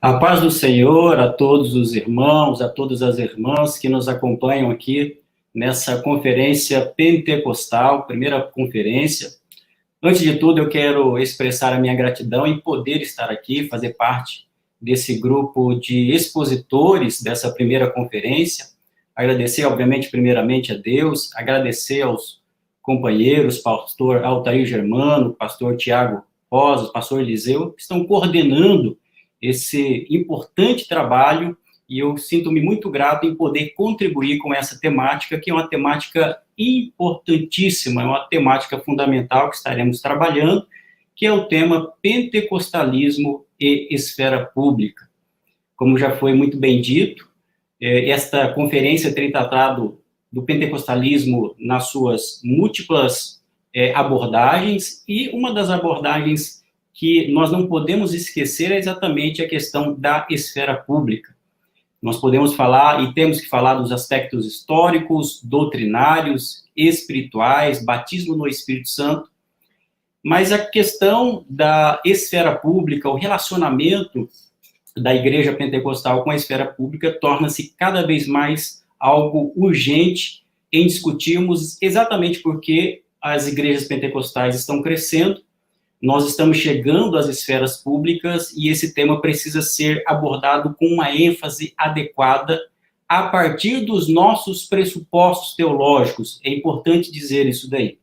A paz do Senhor a todos os irmãos, a todas as irmãs que nos acompanham aqui nessa conferência pentecostal, primeira conferência. Antes de tudo, eu quero expressar a minha gratidão em poder estar aqui, fazer parte desse grupo de expositores dessa primeira conferência. Agradecer, obviamente, primeiramente a Deus, agradecer aos companheiros, pastor Altair Germano, pastor Tiago Rosa, pastor Eliseu, que estão coordenando esse importante trabalho, e eu sinto-me muito grato em poder contribuir com essa temática, que é uma temática importantíssima, é uma temática fundamental que estaremos trabalhando, que é o tema pentecostalismo e esfera pública. Como já foi muito bem dito, esta conferência tem tratado do pentecostalismo nas suas múltiplas abordagens, e uma das abordagens que nós não podemos esquecer é exatamente a questão da esfera pública. Nós podemos falar, e temos que falar, dos aspectos históricos, doutrinários, espirituais, batismo no Espírito Santo, mas a questão da esfera pública, o relacionamento da igreja pentecostal com a esfera pública, torna-se cada vez mais algo urgente em discutirmos, exatamente porque as igrejas pentecostais estão crescendo, nós estamos chegando às esferas públicas, e esse tema precisa ser abordado com uma ênfase adequada a partir dos nossos pressupostos teológicos. É importante dizer isso daí.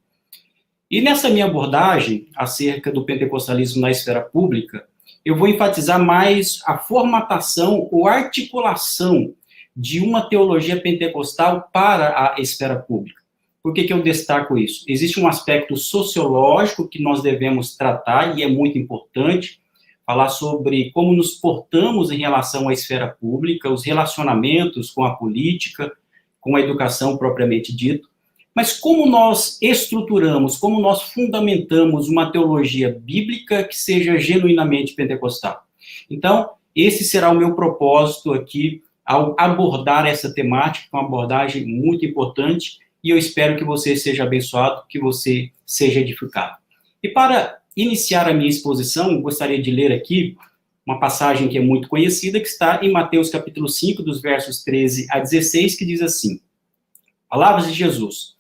E nessa minha abordagem acerca do pentecostalismo na esfera pública, eu vou enfatizar mais a formatação ou articulação de uma teologia pentecostal para a esfera pública. Por que eu destaco isso? Existe um aspecto sociológico que nós devemos tratar, e é muito importante, falar sobre como nos portamos em relação à esfera pública, os relacionamentos com a política, com a educação propriamente dito, mas como nós estruturamos, como nós fundamentamos uma teologia bíblica que seja genuinamente pentecostal. Então, esse será o meu propósito aqui ao abordar essa temática, uma abordagem muito importante, e eu espero que você seja abençoado, que você seja edificado. E para iniciar a minha exposição, gostaria de ler aqui uma passagem que é muito conhecida, que está em Mateus capítulo 5, dos versos 13 a 16, que diz assim: palavras de Jesus: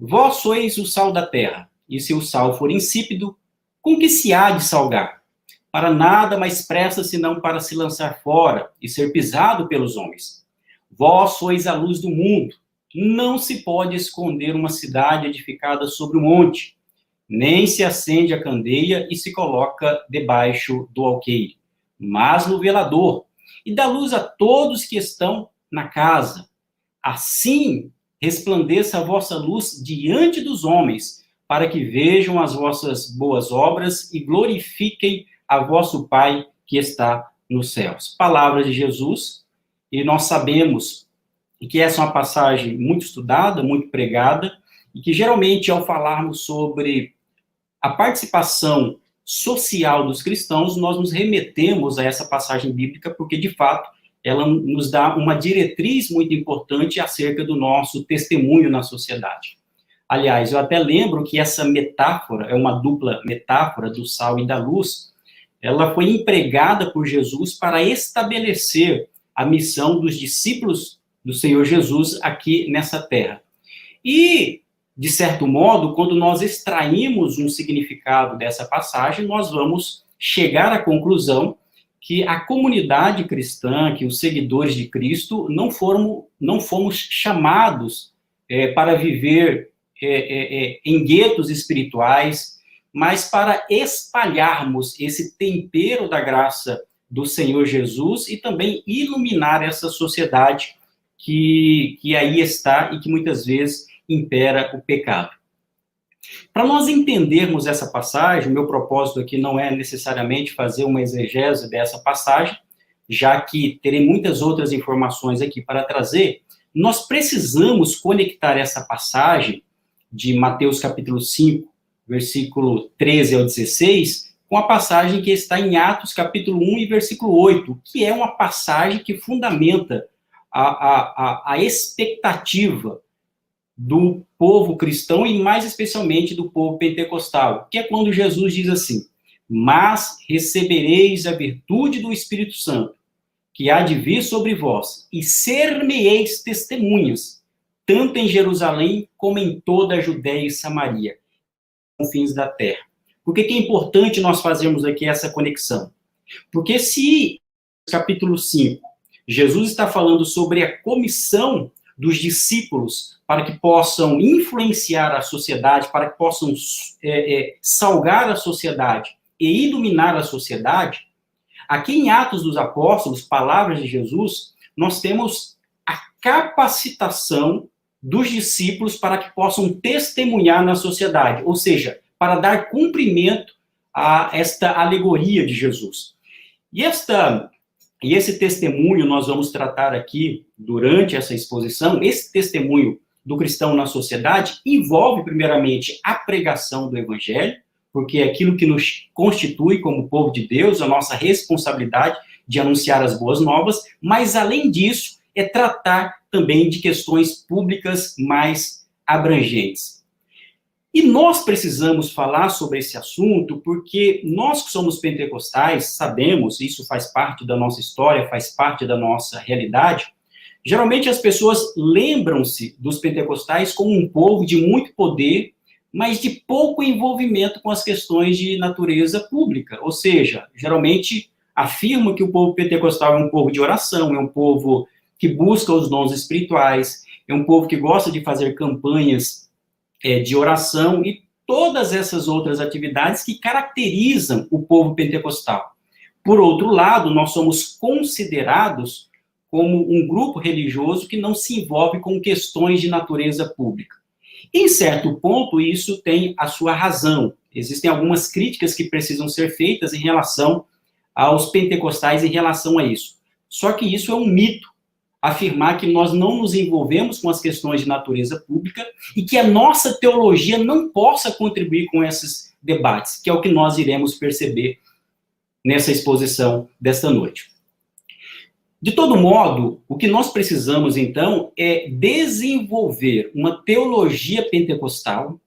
vós sois o sal da terra, e se o sal for insípido, com que se há de salgar? Para nada mais presta senão para se lançar fora e ser pisado pelos homens. Vós sois a luz do mundo. Não se pode esconder uma cidade edificada sobre um monte, nem se acende a candeia e se coloca debaixo do alqueire, mas no velador, e dá luz a todos que estão na casa. Assim resplandeça a vossa luz diante dos homens, para que vejam as vossas boas obras e glorifiquem a vosso Pai que está nos céus. Palavras de Jesus, e nós sabemos que essa é uma passagem muito estudada, muito pregada, e que geralmente, ao falarmos sobre a participação social dos cristãos, nós nos remetemos a essa passagem bíblica, porque, de fato, ela nos dá uma diretriz muito importante acerca do nosso testemunho na sociedade. Aliás, eu até lembro que essa metáfora, é uma dupla metáfora do sal e da luz, ela foi empregada por Jesus para estabelecer a missão dos discípulos do Senhor Jesus aqui nessa terra. E, de certo modo, quando nós extraímos um significado dessa passagem, nós vamos chegar à conclusão que a comunidade cristã, que os seguidores de Cristo, não fomos chamados para viver em guetos espirituais, mas para espalharmos esse tempero da graça do Senhor Jesus e também iluminar essa sociedade que aí está e que muitas vezes impera o pecado. Para nós entendermos essa passagem, o meu propósito aqui não é necessariamente fazer uma exegese dessa passagem, já que terei muitas outras informações aqui para trazer. Nós precisamos conectar essa passagem de Mateus capítulo 5, versículo 13 ao 16, com a passagem que está em Atos capítulo 1 e versículo 8, que é uma passagem que fundamenta a expectativa do povo cristão e mais especialmente do povo pentecostal, que é quando Jesus diz assim: mas recebereis a virtude do Espírito Santo, que há de vir sobre vós, e ser-me-eis testemunhas, tanto em Jerusalém como em toda a Judéia e Samaria, confins da terra. Por que é importante nós fazermos aqui essa conexão? Porque se, capítulo 5, Jesus está falando sobre a comissão dos discípulos para que possam influenciar a sociedade, para que possam salgar a sociedade e iluminar a sociedade, aqui em Atos dos Apóstolos, palavras de Jesus, nós temos a capacitação dos discípulos para que possam testemunhar na sociedade, ou seja, para dar cumprimento a esta alegoria de Jesus. E esse testemunho nós vamos tratar aqui durante essa exposição. Esse testemunho do cristão na sociedade envolve, primeiramente, a pregação do evangelho, porque é aquilo que nos constitui como povo de Deus, a nossa responsabilidade de anunciar as boas novas, mas, além disso, é tratar também de questões públicas mais abrangentes. E nós precisamos falar sobre esse assunto porque nós que somos pentecostais sabemos, isso faz parte da nossa história, faz parte da nossa realidade. Geralmente as pessoas lembram-se dos pentecostais como um povo de muito poder, mas de pouco envolvimento com as questões de natureza pública. Ou seja, geralmente afirmam que o povo pentecostal é um povo de oração, é um povo que busca os dons espirituais, é um povo que gosta de fazer campanhas de oração e todas essas outras atividades que caracterizam o povo pentecostal. Por outro lado, nós somos considerados como um grupo religioso que não se envolve com questões de natureza pública. Em certo ponto, isso tem a sua razão. Existem algumas críticas que precisam ser feitas em relação aos pentecostais em relação a isso. Só que isso é um mito, afirmar que nós não nos envolvemos com as questões de natureza pública e que a nossa teologia não possa contribuir com esses debates, que é o que nós iremos perceber nessa exposição desta noite. De todo modo, o que nós precisamos, então, é desenvolver uma teologia pentecostal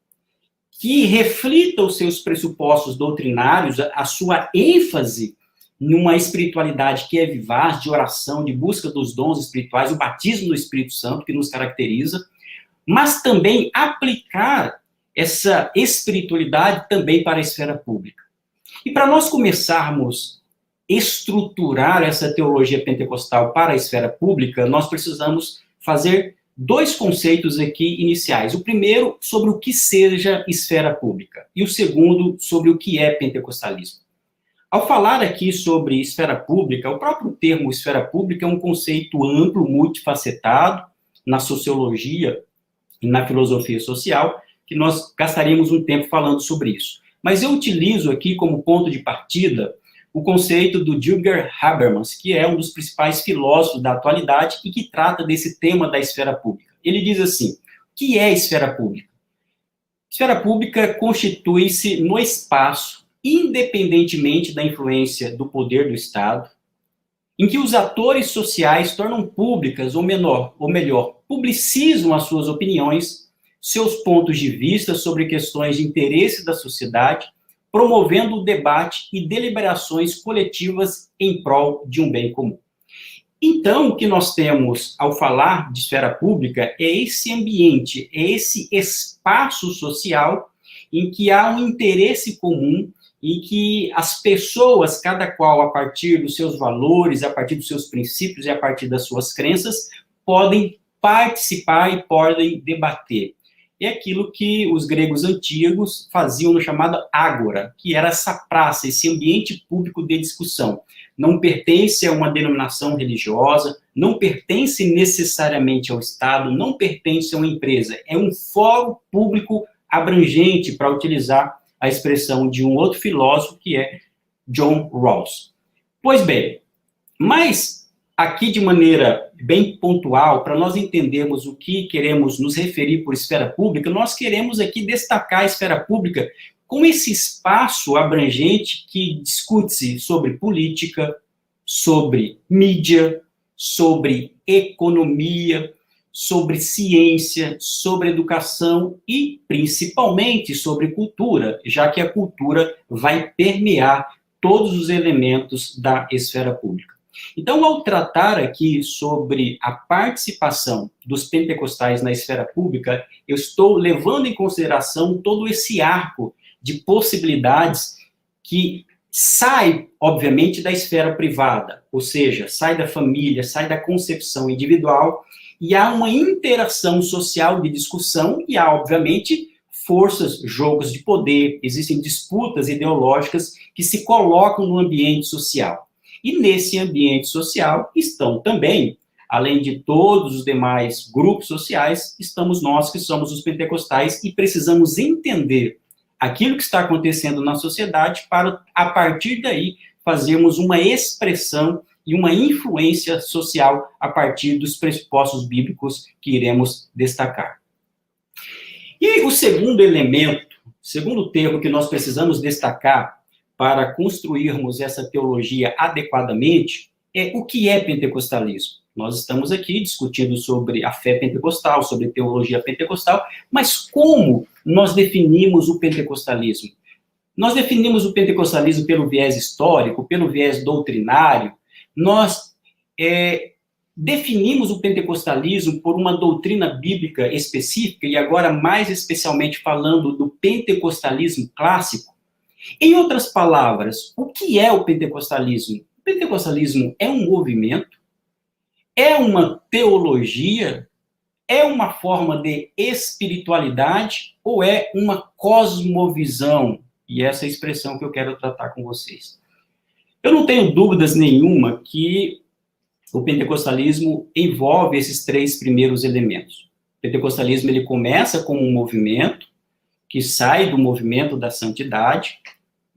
que reflita os seus pressupostos doutrinários, a sua ênfase numa espiritualidade que é vivaz, de oração, de busca dos dons espirituais, o batismo do Espírito Santo, que nos caracteriza, mas também aplicar essa espiritualidade também para a esfera pública. E para nós começarmos a estruturar essa teologia pentecostal para a esfera pública, nós precisamos fazer dois conceitos aqui iniciais. O primeiro, sobre o que seja esfera pública, e o segundo, sobre o que é pentecostalismo. Ao falar aqui sobre esfera pública, o próprio termo esfera pública é um conceito amplo, multifacetado, na sociologia e na filosofia social, que nós gastaríamos um tempo falando sobre isso. Mas eu utilizo aqui como ponto de partida o conceito do Rutger Habermas, que é um dos principais filósofos da atualidade e que trata desse tema da esfera pública. Ele diz assim: o que é esfera pública? Esfera pública constitui-se no espaço, independentemente da influência do poder do Estado, em que os atores sociais tornam públicas, ou melhor, publicizam as suas opiniões, seus pontos de vista sobre questões de interesse da sociedade, promovendo o debate e deliberações coletivas em prol de um bem comum. Então, o que nós temos ao falar de esfera pública é esse ambiente, é esse espaço social em que há um interesse comum, em que as pessoas, cada qual a partir dos seus valores, a partir dos seus princípios e a partir das suas crenças, podem participar e podem debater. É aquilo que os gregos antigos faziam no chamado ágora, que era essa praça, esse ambiente público de discussão. Não pertence a uma denominação religiosa, não pertence necessariamente ao Estado, não pertence a uma empresa. É um fórum público abrangente, para utilizar a expressão de um outro filósofo, que é John Rawls. Pois bem, mas aqui de maneira bem pontual, para nós entendermos o que queremos nos referir por esfera pública, nós queremos aqui destacar a esfera pública com esse espaço abrangente que discute-se sobre política, sobre mídia, sobre economia, sobre ciência, sobre educação e, principalmente, sobre cultura, já que a cultura vai permear todos os elementos da esfera pública. Então, ao tratar aqui sobre a participação dos pentecostais na esfera pública, eu estou levando em consideração todo esse arco de possibilidades que sai, obviamente, da esfera privada, ou seja, sai da família, sai da concepção individual, e há uma interação social de discussão, e há, obviamente, forças, jogos de poder, existem disputas ideológicas que se colocam no ambiente social. E nesse ambiente social estão também, além de todos os demais grupos sociais, estamos nós que somos os pentecostais e precisamos entender aquilo que está acontecendo na sociedade para, a partir daí, fazermos uma expressão e uma influência social a partir dos pressupostos bíblicos que iremos destacar. E o segundo elemento, segundo termo que nós precisamos destacar para construirmos essa teologia adequadamente, é o que é pentecostalismo. Nós estamos aqui discutindo sobre a fé pentecostal, sobre teologia pentecostal, mas como nós definimos o pentecostalismo? Nós definimos o pentecostalismo pelo viés histórico, pelo viés doutrinário, nós definimos o pentecostalismo por uma doutrina bíblica específica, e agora mais especialmente falando do pentecostalismo clássico. Em outras palavras, o que é o pentecostalismo? O pentecostalismo é um movimento, é uma teologia, é uma forma de espiritualidade ou é uma cosmovisão? E essa é a expressão que eu quero tratar com vocês. Eu não tenho dúvidas nenhuma que o pentecostalismo envolve esses três primeiros elementos. O pentecostalismo ele começa como um movimento que sai do movimento da santidade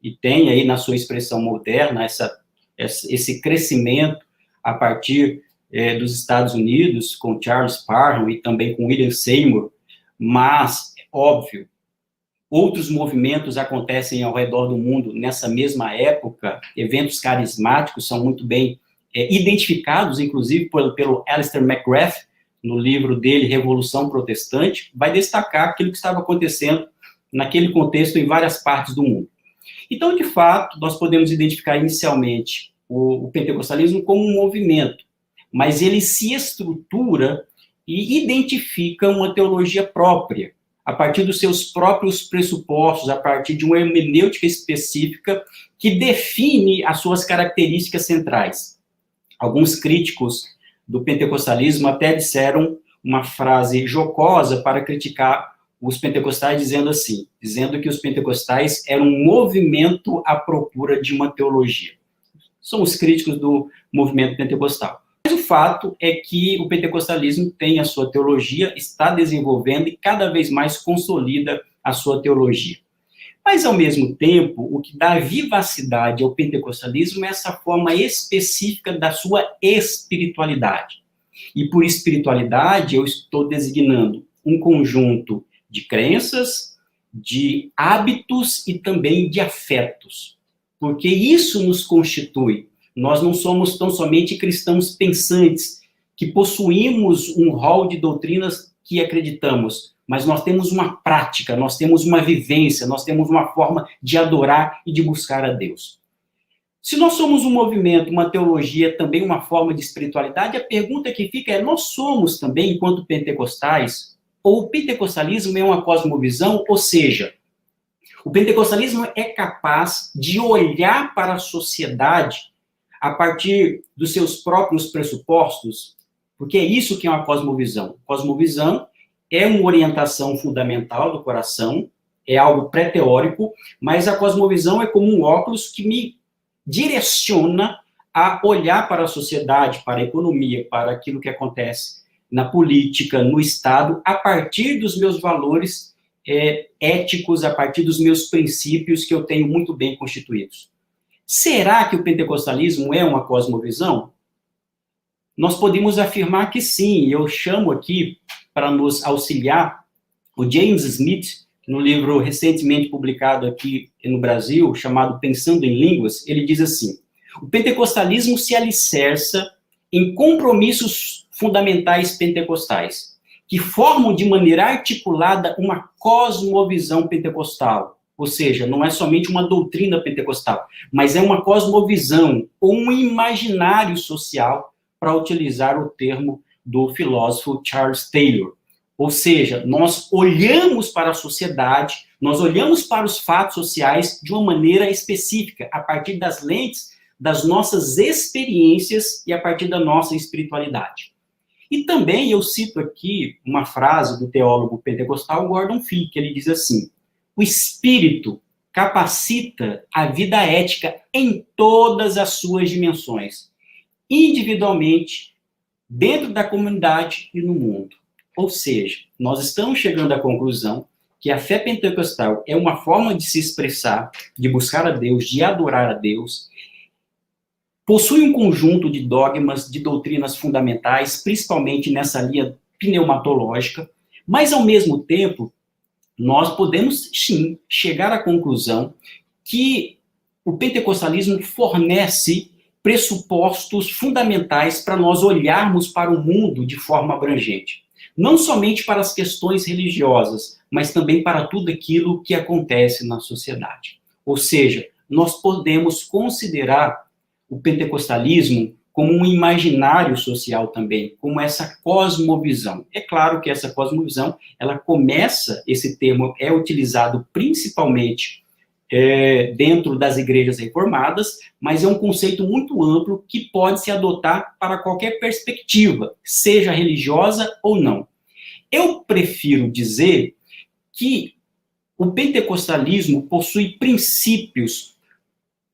e tem aí na sua expressão moderna esse crescimento a partir dos Estados Unidos, com Charles Parham e também com William Seymour, mas, óbvio, outros movimentos acontecem ao redor do mundo nessa mesma época, eventos carismáticos são muito bem identificados, inclusive, pelo Alistair McGrath, no livro dele, Revolução Protestante, vai destacar aquilo que estava acontecendo naquele contexto em várias partes do mundo. Então, de fato, nós podemos identificar inicialmente o pentecostalismo como um movimento, mas ele se estrutura e identifica uma teologia própria, a partir dos seus próprios pressupostos, a partir de uma hermenêutica específica que define as suas características centrais. Alguns críticos do pentecostalismo até disseram uma frase jocosa para criticar os pentecostais, dizendo que os pentecostais eram um movimento à procura de uma teologia. São os críticos do movimento pentecostal. Mas o fato é que o pentecostalismo tem a sua teologia, está desenvolvendo e cada vez mais consolida a sua teologia. Mas, ao mesmo tempo, o que dá vivacidade ao pentecostalismo é essa forma específica da sua espiritualidade. E por espiritualidade, eu estou designando um conjunto de crenças, de hábitos e também de afetos. Porque isso nos constitui. Nós não somos tão somente cristãos pensantes, que possuímos um rol de doutrinas que acreditamos, mas nós temos uma prática, nós temos uma vivência, nós temos uma forma de adorar e de buscar a Deus. Se nós somos um movimento, uma teologia, também uma forma de espiritualidade, a pergunta que fica é, nós somos também, enquanto pentecostais, ou o pentecostalismo é uma cosmovisão, ou seja, o pentecostalismo é capaz de olhar para a sociedade a partir dos seus próprios pressupostos, porque é isso que é uma cosmovisão. Cosmovisão é uma orientação fundamental do coração, é algo pré-teórico, mas a cosmovisão é como um óculos que me direciona a olhar para a sociedade, para a economia, para aquilo que acontece na política, no Estado, a partir dos meus valores éticos, a partir dos meus princípios que eu tenho muito bem constituídos. Será que o pentecostalismo é uma cosmovisão? Nós podemos afirmar que sim. Eu chamo aqui, para nos auxiliar, o James Smith, no livro recentemente publicado aqui no Brasil, chamado Pensando em Línguas, ele diz assim: o pentecostalismo se alicerça em compromissos fundamentais pentecostais, que formam de maneira articulada uma cosmovisão pentecostal. Ou seja, não é somente uma doutrina pentecostal, mas é uma cosmovisão ou um imaginário social, para utilizar o termo do filósofo Charles Taylor. Ou seja, nós olhamos para a sociedade, nós olhamos para os fatos sociais de uma maneira específica, a partir das lentes das nossas experiências e a partir da nossa espiritualidade. E também eu cito aqui uma frase do teólogo pentecostal Gordon Fee, que ele diz assim: o espírito capacita a vida ética em todas as suas dimensões, individualmente, dentro da comunidade e no mundo. Ou seja, nós estamos chegando à conclusão que a fé pentecostal é uma forma de se expressar, de buscar a Deus, de adorar a Deus, possui um conjunto de dogmas, de doutrinas fundamentais, principalmente nessa linha pneumatológica, mas, ao mesmo tempo, nós podemos, sim, chegar à conclusão que o pentecostalismo fornece pressupostos fundamentais para nós olharmos para o mundo de forma abrangente. Não somente para as questões religiosas, mas também para tudo aquilo que acontece na sociedade. Ou seja, nós podemos considerar o pentecostalismo como um imaginário social também, como essa cosmovisão. É claro que essa cosmovisão, ela começa, esse termo é utilizado principalmente dentro das igrejas reformadas, mas é um conceito muito amplo que pode se adotar para qualquer perspectiva, seja religiosa ou não. Eu prefiro dizer que o pentecostalismo possui princípios,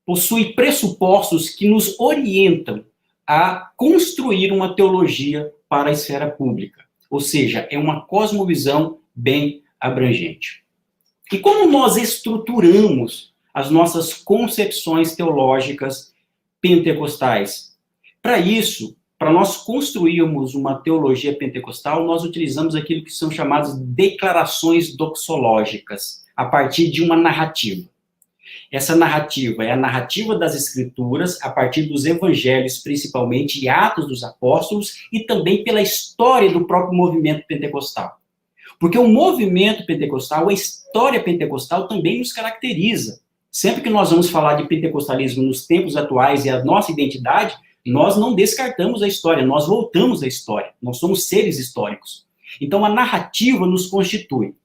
possui pressupostos que nos orientam a construir uma teologia para a esfera pública. Ou seja, é uma cosmovisão bem abrangente. E como nós estruturamos as nossas concepções teológicas pentecostais? Para isso, para nós construirmos uma teologia pentecostal, nós utilizamos aquilo que são chamadas declarações doxológicas, a partir de uma narrativa. Essa narrativa é a narrativa das Escrituras, a partir dos evangelhos, principalmente, e Atos dos Apóstolos, e também pela história do próprio movimento pentecostal. Porque o movimento pentecostal, a história pentecostal também nos caracteriza. Sempre que nós vamos falar de pentecostalismo nos tempos atuais e a nossa identidade, nós não descartamos a história, nós voltamos à história. Nós somos seres históricos. Então, a narrativa nos constitui.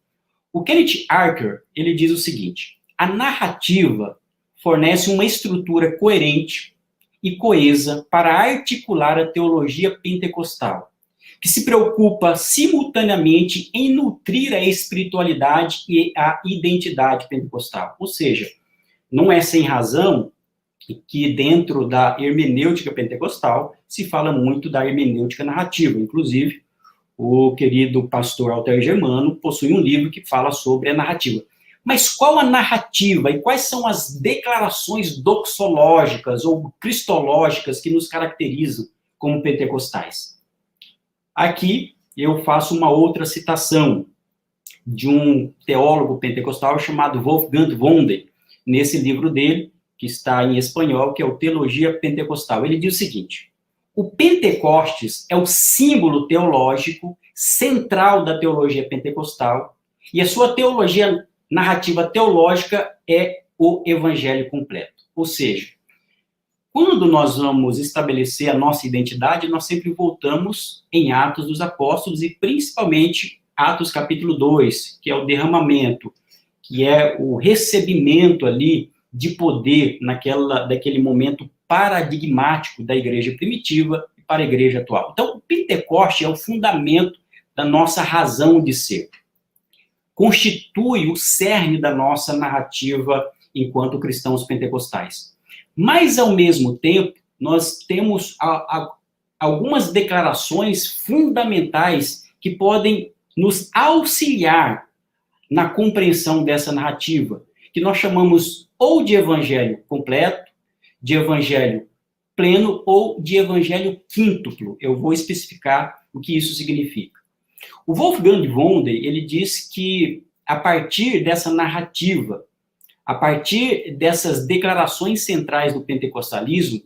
O Kenneth Archer, ele diz o seguinte: a narrativa fornece uma estrutura coerente e coesa para articular a teologia pentecostal, que se preocupa simultaneamente em nutrir a espiritualidade e a identidade pentecostal. Ou seja, não é sem razão que dentro da hermenêutica pentecostal se fala muito da hermenêutica narrativa. Inclusive, o querido pastor Altair Germano possui um livro que fala sobre a narrativa. Mas qual a narrativa e quais são as declarações doxológicas ou cristológicas que nos caracterizam como pentecostais? Aqui eu faço uma outra citação de um teólogo pentecostal chamado Wolfgang Wonde, nesse livro dele, que está em espanhol, que é o Teologia Pentecostal. Ele diz o seguinte: o Pentecostes é o símbolo teológico central da teologia pentecostal e a sua teologia narrativa teológica é o evangelho completo. Ou seja, quando nós vamos estabelecer a nossa identidade, nós sempre voltamos em Atos dos Apóstolos e principalmente Atos capítulo 2, que é o derramamento, que é o recebimento ali de poder daquele momento paradigmático da igreja primitiva e para a igreja atual. Então, o Pentecoste é o fundamento da nossa razão de ser. Constitui o cerne da nossa narrativa enquanto cristãos pentecostais. Mas, ao mesmo tempo, nós temos algumas declarações fundamentais que podem nos auxiliar na compreensão dessa narrativa, que nós chamamos ou de evangelho completo, de evangelho pleno ou de evangelho quíntuplo. Eu vou especificar o que isso significa. O Wolfgang Wonde, ele diz que a partir dessa narrativa, a partir dessas declarações centrais do pentecostalismo,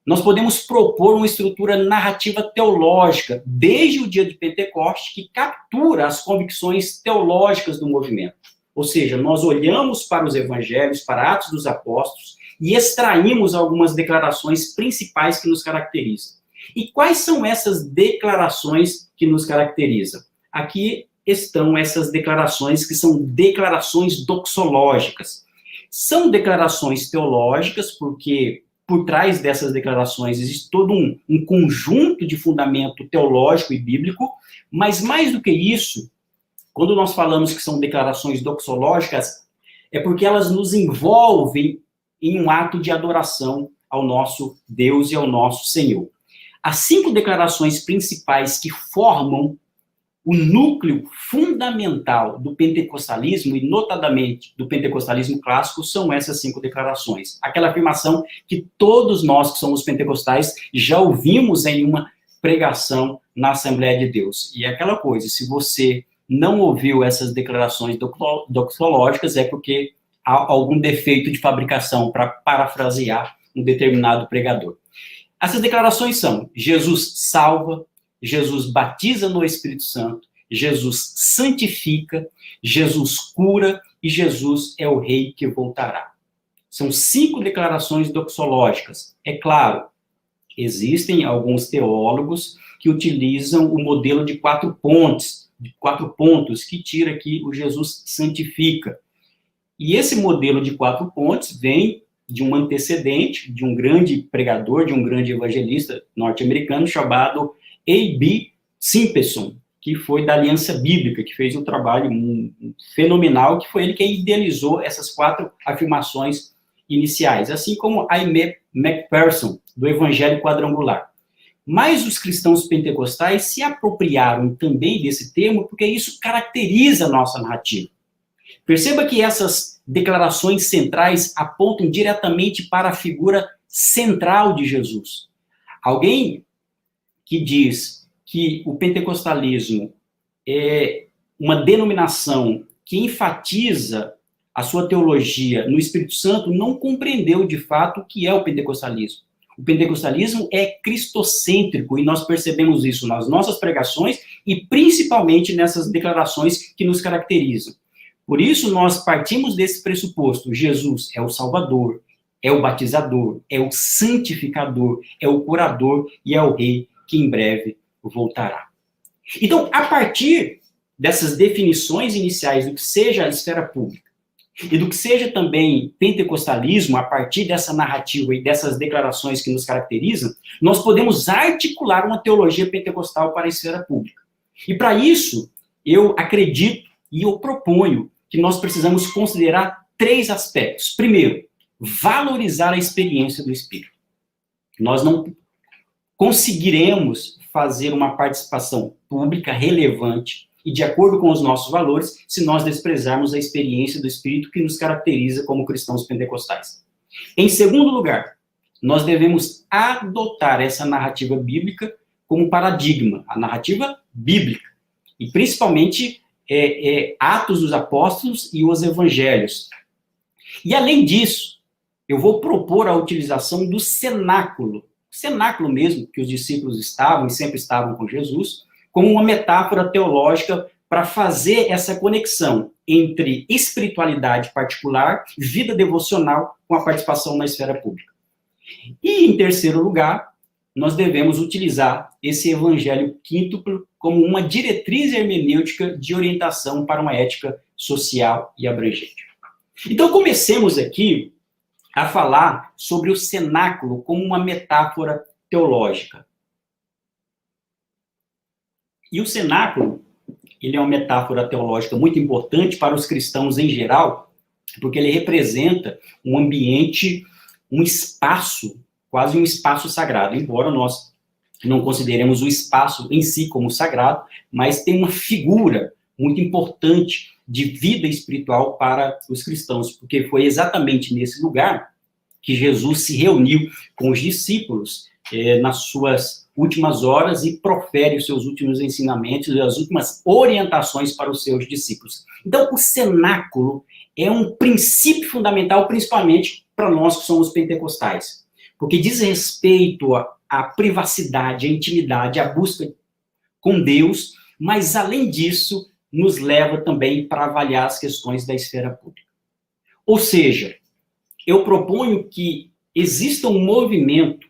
nós podemos propor uma estrutura narrativa teológica, desde o dia de Pentecoste, que captura as convicções teológicas do movimento. Ou seja, nós olhamos para os evangelhos, para Atos dos Apóstolos, e extraímos algumas declarações principais que nos caracterizam. E quais são essas declarações que nos caracterizam? Aqui estão essas declarações que são declarações doxológicas. São declarações teológicas, porque por trás dessas declarações existe todo um conjunto de fundamento teológico e bíblico, mas mais do que isso, quando nós falamos que são declarações doxológicas, é porque elas nos envolvem em um ato de adoração ao nosso Deus e ao nosso Senhor. As 5 declarações principais que formam o núcleo fundamental do pentecostalismo, e notadamente do pentecostalismo clássico, são essas 5 declarações. Aquela afirmação que todos nós que somos pentecostais já ouvimos em uma pregação na Assembleia de Deus. E é aquela coisa, se você não ouviu essas declarações doxológicas, é porque há algum defeito de fabricação, para parafrasear um determinado pregador. Essas declarações são: Jesus salva, Jesus batiza no Espírito Santo, Jesus santifica, Jesus cura e Jesus é o rei que voltará. São 5 declarações doxológicas. É claro, existem alguns teólogos que utilizam o modelo de 4 pontos, que tira aqui o Jesus santifica. E esse modelo de 4 pontos vem de um antecedente, de um grande pregador, de um grande evangelista norte-americano chamado A.B. Simpson, que foi da Aliança Bíblica, que fez um trabalho fenomenal, que foi ele quem idealizou essas 4 afirmações iniciais, assim como Aimee McPherson, do Evangelho Quadrangular. Mas os cristãos pentecostais se apropriaram também desse termo, porque isso caracteriza a nossa narrativa. Perceba que essas declarações centrais apontam diretamente para a figura central de Jesus. Alguém que diz que o pentecostalismo é uma denominação que enfatiza a sua teologia no Espírito Santo não compreendeu de fato o que é o pentecostalismo. O pentecostalismo é cristocêntrico e nós percebemos isso nas nossas pregações e principalmente nessas declarações que nos caracterizam. Por isso, nós partimos desse pressuposto: Jesus é o Salvador, é o batizador, é o santificador, é o curador e é o rei que em breve voltará. Então, a partir dessas definições iniciais do que seja a esfera pública e do que seja também pentecostalismo, a partir dessa narrativa e dessas declarações que nos caracterizam, nós podemos articular uma teologia pentecostal para a esfera pública. E para isso, eu acredito e eu proponho que nós precisamos considerar 3 aspectos. Primeiro, valorizar a experiência do Espírito. Nós não conseguiremos fazer uma participação pública relevante e de acordo com os nossos valores se nós desprezarmos a experiência do Espírito que nos caracteriza como cristãos pentecostais. Em segundo lugar, nós devemos adotar essa narrativa bíblica como paradigma, a narrativa bíblica, e principalmente Atos dos Apóstolos e os Evangelhos. E, além disso, eu vou propor a utilização do cenáculo mesmo, que os discípulos estavam e sempre estavam com Jesus, como uma metáfora teológica para fazer essa conexão entre espiritualidade particular, vida devocional, com a participação na esfera pública. E, em terceiro lugar, nós devemos utilizar esse evangelho quíntuplo como uma diretriz hermenêutica de orientação para uma ética social e abrangente. Então, comecemos aqui a falar sobre o cenáculo como uma metáfora teológica. E o cenáculo, ele é uma metáfora teológica muito importante para os cristãos em geral, porque ele representa um ambiente, um espaço, quase um espaço sagrado, embora nós não consideremos o espaço em si como sagrado, mas tem uma figura muito importante de vida espiritual para os cristãos, porque foi exatamente nesse lugar que Jesus se reuniu com os discípulos nas suas últimas horas e profere os seus últimos ensinamentos e as últimas orientações para os seus discípulos. Então, o cenáculo é um princípio fundamental, principalmente para nós que somos pentecostais, porque diz respeito à privacidade, à intimidade, à busca com Deus, mas, além disso, nos leva também para avaliar as questões da esfera pública. Ou seja, eu proponho que exista um movimento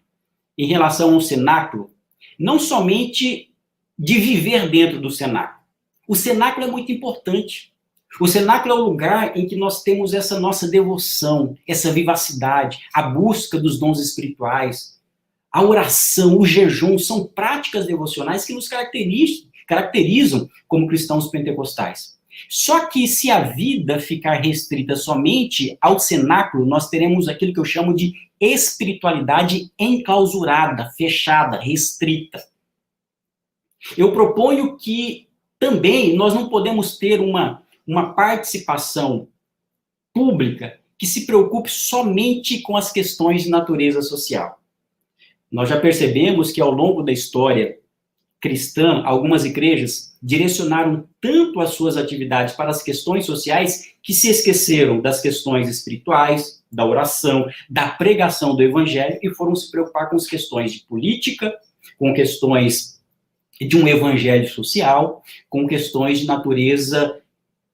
em relação ao cenáculo, não somente de viver dentro do cenáculo. O cenáculo é muito importante. O cenáculo é o lugar em que nós temos essa nossa devoção, essa vivacidade, a busca dos dons espirituais, a oração, o jejum, são práticas devocionais que nos caracterizam como cristãos pentecostais. Só que se a vida ficar restrita somente ao cenáculo, nós teremos aquilo que eu chamo de espiritualidade enclausurada, fechada, restrita. Eu proponho que também nós não podemos ter uma participação pública que se preocupe somente com as questões de natureza social. Nós já percebemos que ao longo da história cristã, algumas igrejas direcionaram tanto as suas atividades para as questões sociais que se esqueceram das questões espirituais, da oração, da pregação do evangelho e foram se preocupar com as questões de política, com questões de um evangelho social, com questões de natureza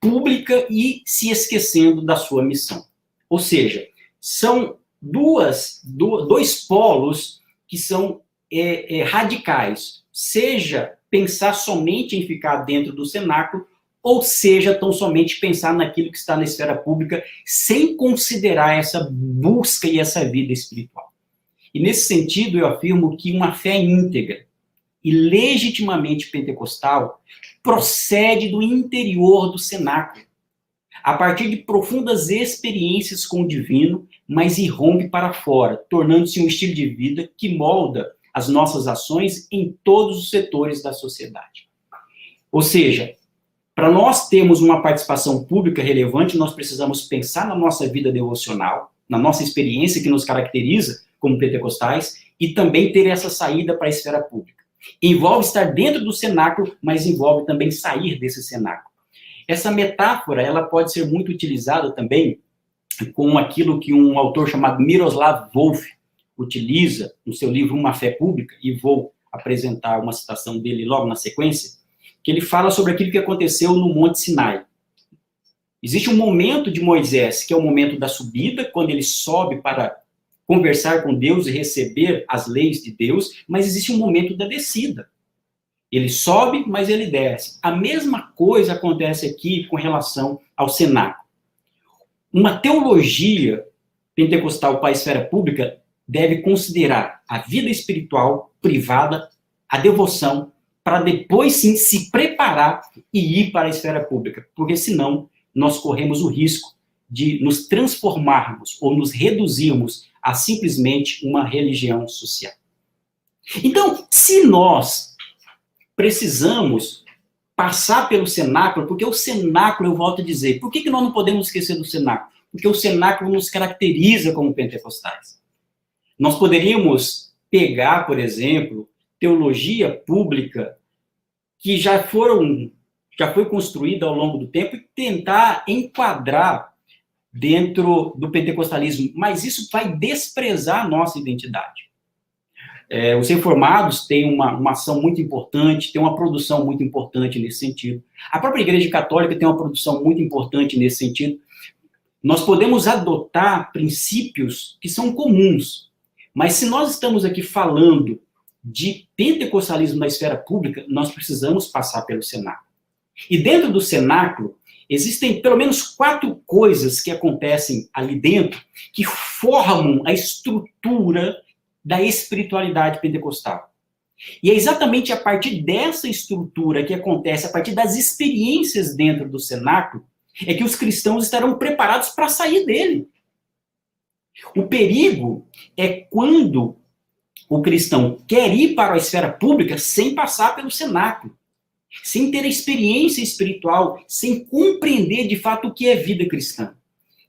pública e se esquecendo da sua missão. Ou seja, são dois polos que são radicais, seja pensar somente em ficar dentro do cenáculo, ou seja, tão somente pensar naquilo que está na esfera pública, sem considerar essa busca e essa vida espiritual. E nesse sentido, eu afirmo que uma fé íntegra e legitimamente pentecostal procede do interior do cenáculo, a partir de profundas experiências com o divino, mas irrompe para fora, tornando-se um estilo de vida que molda as nossas ações em todos os setores da sociedade. Ou seja, para nós termos uma participação pública relevante, nós precisamos pensar na nossa vida devocional, na nossa experiência que nos caracteriza como pentecostais, e também ter essa saída para a esfera pública. Envolve estar dentro do cenáculo, mas envolve também sair desse cenáculo. Essa metáfora, ela pode ser muito utilizada também com aquilo que um autor chamado Miroslav Volf utiliza no seu livro Uma Fé Pública, e vou apresentar uma citação dele logo na sequência, que ele fala sobre aquilo que aconteceu no Monte Sinai. Existe um momento de Moisés, que é o momento da subida, quando ele sobe para conversar com Deus e receber as leis de Deus, mas existe um momento da descida. Ele sobe, mas ele desce. A mesma coisa acontece aqui com relação ao cenáculo. Uma teologia pentecostal para a esfera pública deve considerar a vida espiritual privada, a devoção, para depois sim se preparar e ir para a esfera pública, porque senão nós corremos o risco de nos transformarmos ou nos reduzirmos a simplesmente uma religião social. Então, se nós precisamos passar pelo cenáculo, porque o cenáculo, eu volto a dizer, por que nós não podemos esquecer do cenáculo? Porque o cenáculo nos caracteriza como pentecostais. Nós poderíamos pegar, por exemplo, teologia pública que já foi construída ao longo do tempo e tentar enquadrar dentro do pentecostalismo, mas isso vai desprezar a nossa identidade. Os reformados têm uma ação muito importante, têm uma produção muito importante nesse sentido. A própria Igreja Católica tem uma produção muito importante nesse sentido. Nós podemos adotar princípios que são comuns, mas se nós estamos aqui falando de pentecostalismo na esfera pública, nós precisamos passar pelo cenáculo. E dentro do cenáculo, existem pelo menos 4 coisas que acontecem ali dentro que formam a estrutura da espiritualidade pentecostal. E é exatamente a partir dessa estrutura que acontece, a partir das experiências dentro do cenáculo, é que os cristãos estarão preparados para sair dele. O perigo é quando o cristão quer ir para a esfera pública sem passar pelo cenáculo, sem ter a experiência espiritual, sem compreender de fato o que é vida cristã.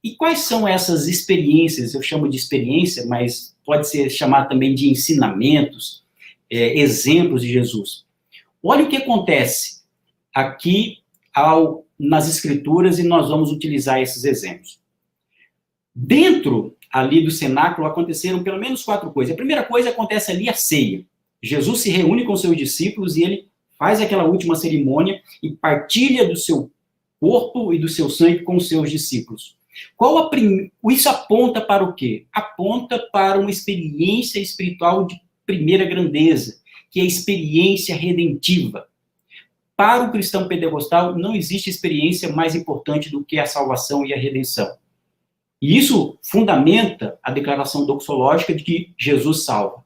E quais são essas experiências? Eu chamo de experiência, mas pode ser chamado também de ensinamentos, exemplos de Jesus. Olha o que acontece aqui nas Escrituras, e nós vamos utilizar esses exemplos. Dentro ali do cenáculo aconteceram pelo menos 4 coisas. A primeira coisa acontece ali a ceia. Jesus se reúne com seus discípulos e ele faz aquela última cerimônia e partilha do seu corpo e do seu sangue com os seus discípulos. Isso aponta para o quê? Aponta para uma experiência espiritual de primeira grandeza, que é a experiência redentiva. Para o cristão pentecostal, não existe experiência mais importante do que a salvação e a redenção. E isso fundamenta a declaração doxológica de que Jesus salva.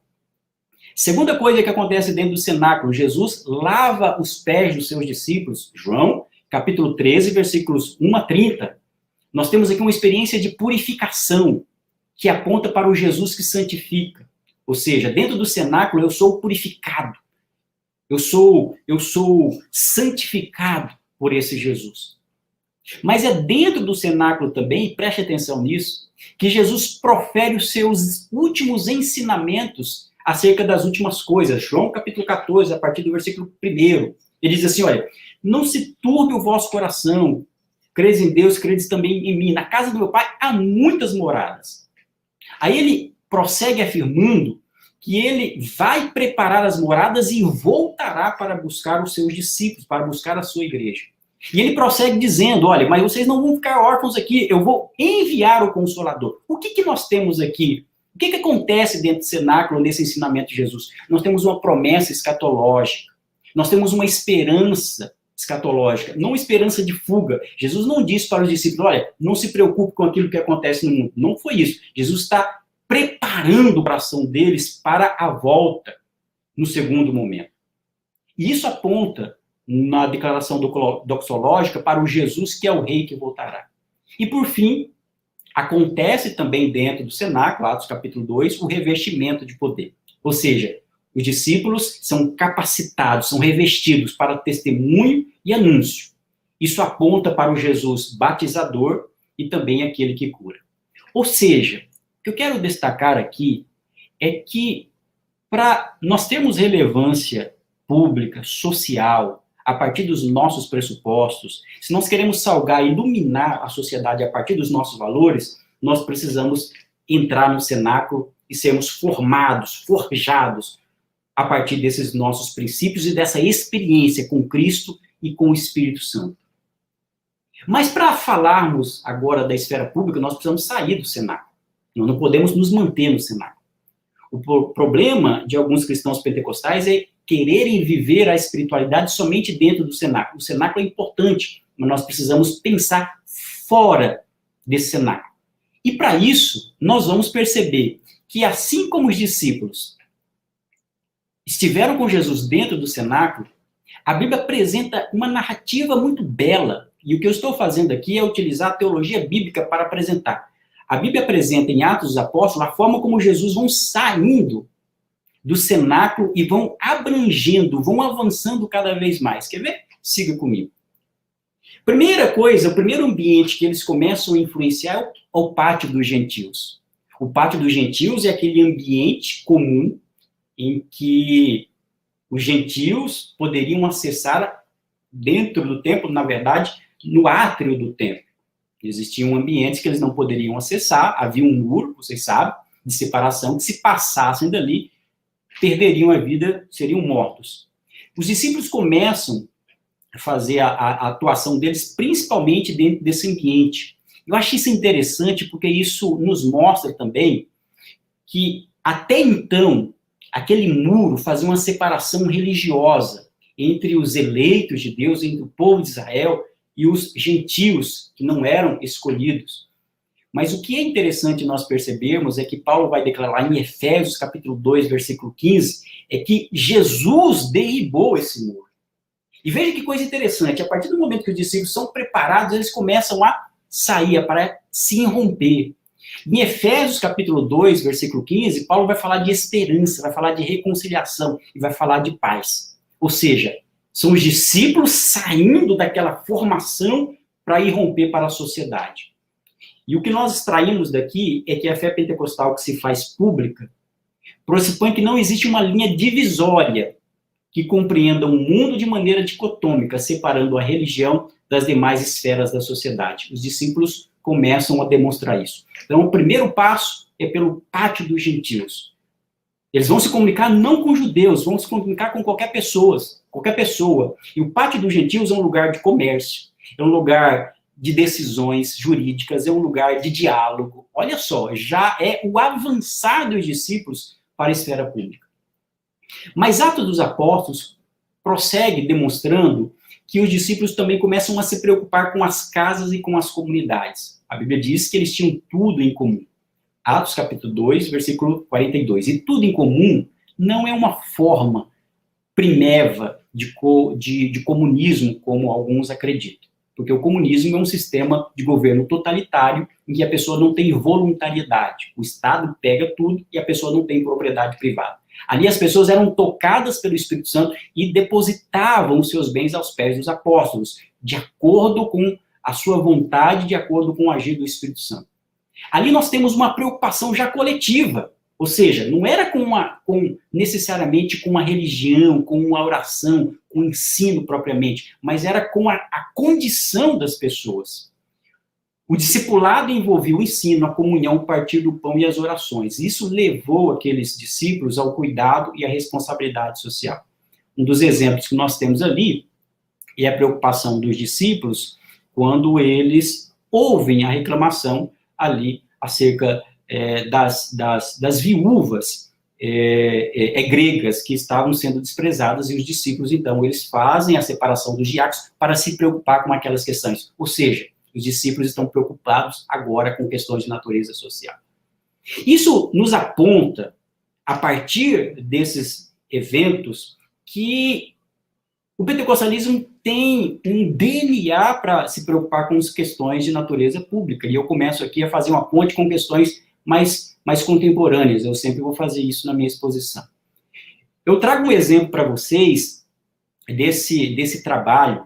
Segunda coisa que acontece dentro do cenáculo, Jesus lava os pés dos seus discípulos. João, capítulo 13, versículos 1 a 30. Nós temos aqui uma experiência de purificação, que aponta para o Jesus que santifica. Ou seja, dentro do cenáculo eu sou purificado. Eu sou santificado por esse Jesus. Mas é dentro do cenáculo também, e preste atenção nisso, que Jesus profere os seus últimos ensinamentos acerca das últimas coisas. João capítulo 14, a partir do versículo 1. Ele diz assim, olha, não se turbe o vosso coração, credes em Deus, credes também em mim. Na casa do meu pai há muitas moradas. Aí ele prossegue afirmando que ele vai preparar as moradas e voltará para buscar os seus discípulos, para buscar a sua igreja. E ele prossegue dizendo, olha, mas vocês não vão ficar órfãos aqui, eu vou enviar o Consolador. O que nós temos aqui? O que acontece dentro do cenáculo, nesse ensinamento de Jesus? Nós temos uma promessa escatológica, nós temos uma esperança escatológica, não uma esperança de fuga. Jesus não disse para os discípulos, olha, não se preocupe com aquilo que acontece no mundo. Não foi isso. Jesus está preparando o coração deles para a volta no segundo momento. E isso aponta na declaração doxológica para o Jesus que é o rei que voltará. E por fim, acontece também dentro do cenáculo, Atos capítulo 2, o revestimento de poder. Ou seja, os discípulos são capacitados, são revestidos para testemunho e anúncio. Isso aponta para o Jesus batizador e também aquele que cura. Ou seja, o que eu quero destacar aqui é que para nós termos relevância pública, social, a partir dos nossos pressupostos, se nós queremos salgar e iluminar a sociedade a partir dos nossos valores, nós precisamos entrar no cenáculo e sermos formados, forjados, a partir desses nossos princípios e dessa experiência com Cristo e com o Espírito Santo. Mas para falarmos agora da esfera pública, nós precisamos sair do cenáculo. Nós não podemos nos manter no cenáculo. O problema de alguns cristãos pentecostais é quererem viver a espiritualidade somente dentro do cenáculo. O cenáculo é importante, mas nós precisamos pensar fora desse cenáculo. E para isso, nós vamos perceber que assim como os discípulos estiveram com Jesus dentro do cenáculo, a Bíblia apresenta uma narrativa muito bela. E o que eu estou fazendo aqui é utilizar a teologia bíblica para apresentar. A Bíblia apresenta em Atos dos Apóstolos a forma como Jesus vão saindo do cenáculo e vão abrangendo, vão avançando cada vez mais. Quer ver? Siga comigo. Primeira coisa, o primeiro ambiente que eles começam a influenciar é o pátio dos gentios. O pátio dos gentios é aquele ambiente comum em que os gentios poderiam acessar dentro do templo, na verdade, no átrio do templo. Existiam ambientes que eles não poderiam acessar, havia um muro, vocês sabem, de separação, que se passassem dali, perderiam a vida, seriam mortos. Os discípulos começam a fazer a atuação deles, principalmente dentro desse ambiente. Eu acho isso interessante, porque isso nos mostra também que, até então, aquele muro fazia uma separação religiosa entre os eleitos de Deus, entre o povo de Israel e os gentios, que não eram escolhidos. Mas o que é interessante nós percebermos é que Paulo vai declarar em Efésios, capítulo 2, versículo 15, é que Jesus derribou esse muro. E veja que coisa interessante, a partir do momento que os discípulos são preparados, eles começam a sair, para se romper. Em Efésios, capítulo 2, versículo 15, Paulo vai falar de esperança, vai falar de reconciliação e vai falar de paz. Ou seja, são os discípulos saindo daquela formação para ir romper para a sociedade. E o que nós extraímos daqui é que a fé pentecostal que se faz pública pressupõe que não existe uma linha divisória que compreenda o mundo de maneira dicotômica, separando a religião das demais esferas da sociedade. Os discípulos começam a demonstrar isso. Então, o primeiro passo é pelo pátio dos gentios. Eles vão se comunicar não com judeus, vão se comunicar com qualquer pessoa, qualquer pessoa. E o pátio dos gentios é um lugar de comércio, é um lugar de decisões jurídicas, é um lugar de diálogo. Olha só, já é o avançar dos discípulos para a esfera pública. Mas Atos dos Apóstolos prossegue demonstrando que os discípulos também começam a se preocupar com as casas e com as comunidades. A Bíblia diz que eles tinham tudo em comum. Atos capítulo 2, versículo 42. E tudo em comum não é uma forma primeva de comunismo, como alguns acreditam. Porque o comunismo é um sistema de governo totalitário em que a pessoa não tem voluntariedade. O Estado pega tudo e a pessoa não tem propriedade privada. Ali as pessoas eram tocadas pelo Espírito Santo e depositavam os seus bens aos pés dos apóstolos, de acordo com a sua vontade, de acordo com o agir do Espírito Santo. Ali nós temos uma preocupação já coletiva, ou seja, não era necessariamente com uma religião, com uma oração, com o ensino propriamente, mas era com a condição das pessoas. O discipulado envolvia o ensino, a comunhão, o partir do pão e as orações. Isso levou aqueles discípulos ao cuidado e à responsabilidade social. Um dos exemplos que nós temos ali é a preocupação dos discípulos quando eles ouvem a reclamação ali acerca das viúvas gregas que estavam sendo desprezadas, e os discípulos, então, eles fazem a separação dos diáconos para se preocupar com aquelas questões. Ou seja, os discípulos estão preocupados agora com questões de natureza social. Isso nos aponta, a partir desses eventos, que o pentecostalismo tem um DNA para se preocupar com as questões de natureza pública. E eu começo aqui a fazer uma ponte com questões mais contemporâneas. Eu sempre vou fazer isso na minha exposição. Eu trago um exemplo para vocês desse trabalho,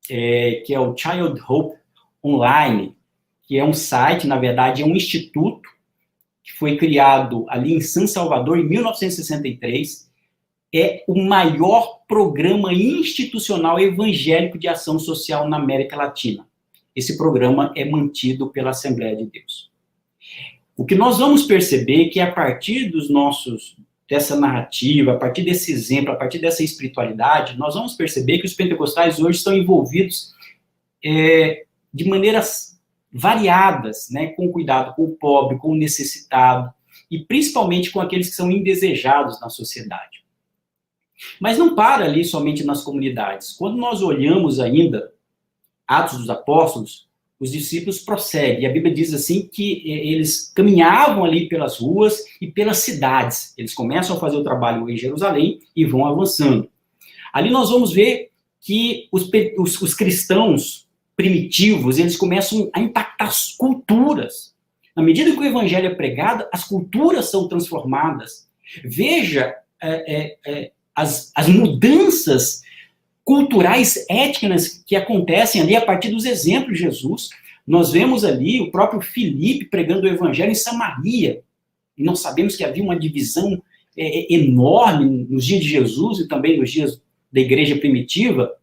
que é o Child Hope Online, que é um site, na verdade, é um instituto que foi criado ali em San Salvador em 1963. É o maior programa institucional evangélico de ação social na América Latina. Esse programa é mantido pela Assembleia de Deus. O que nós vamos perceber é que a partir dessa narrativa, a partir desse exemplo, a partir dessa espiritualidade, nós vamos perceber que os pentecostais hoje estão envolvidos de maneiras variadas, né, com cuidado com o pobre, com o necessitado, e principalmente com aqueles que são indesejados na sociedade. Mas não para ali somente nas comunidades. Quando nós olhamos ainda Atos dos Apóstolos, os discípulos prosseguem. E a Bíblia diz assim que eles caminhavam ali pelas ruas e pelas cidades. Eles começam a fazer o trabalho em Jerusalém e vão avançando. Ali nós vamos ver que os cristãos primitivos, eles começam a impactar as culturas. Na medida que o evangelho é pregado, as culturas são transformadas. Veja as mudanças culturais, étnicas que acontecem ali a partir dos exemplos de Jesus. Nós vemos ali o próprio Filipe pregando o evangelho em Samaria. E nós sabemos que havia uma divisão enorme nos dias de Jesus e também nos dias da igreja primitiva,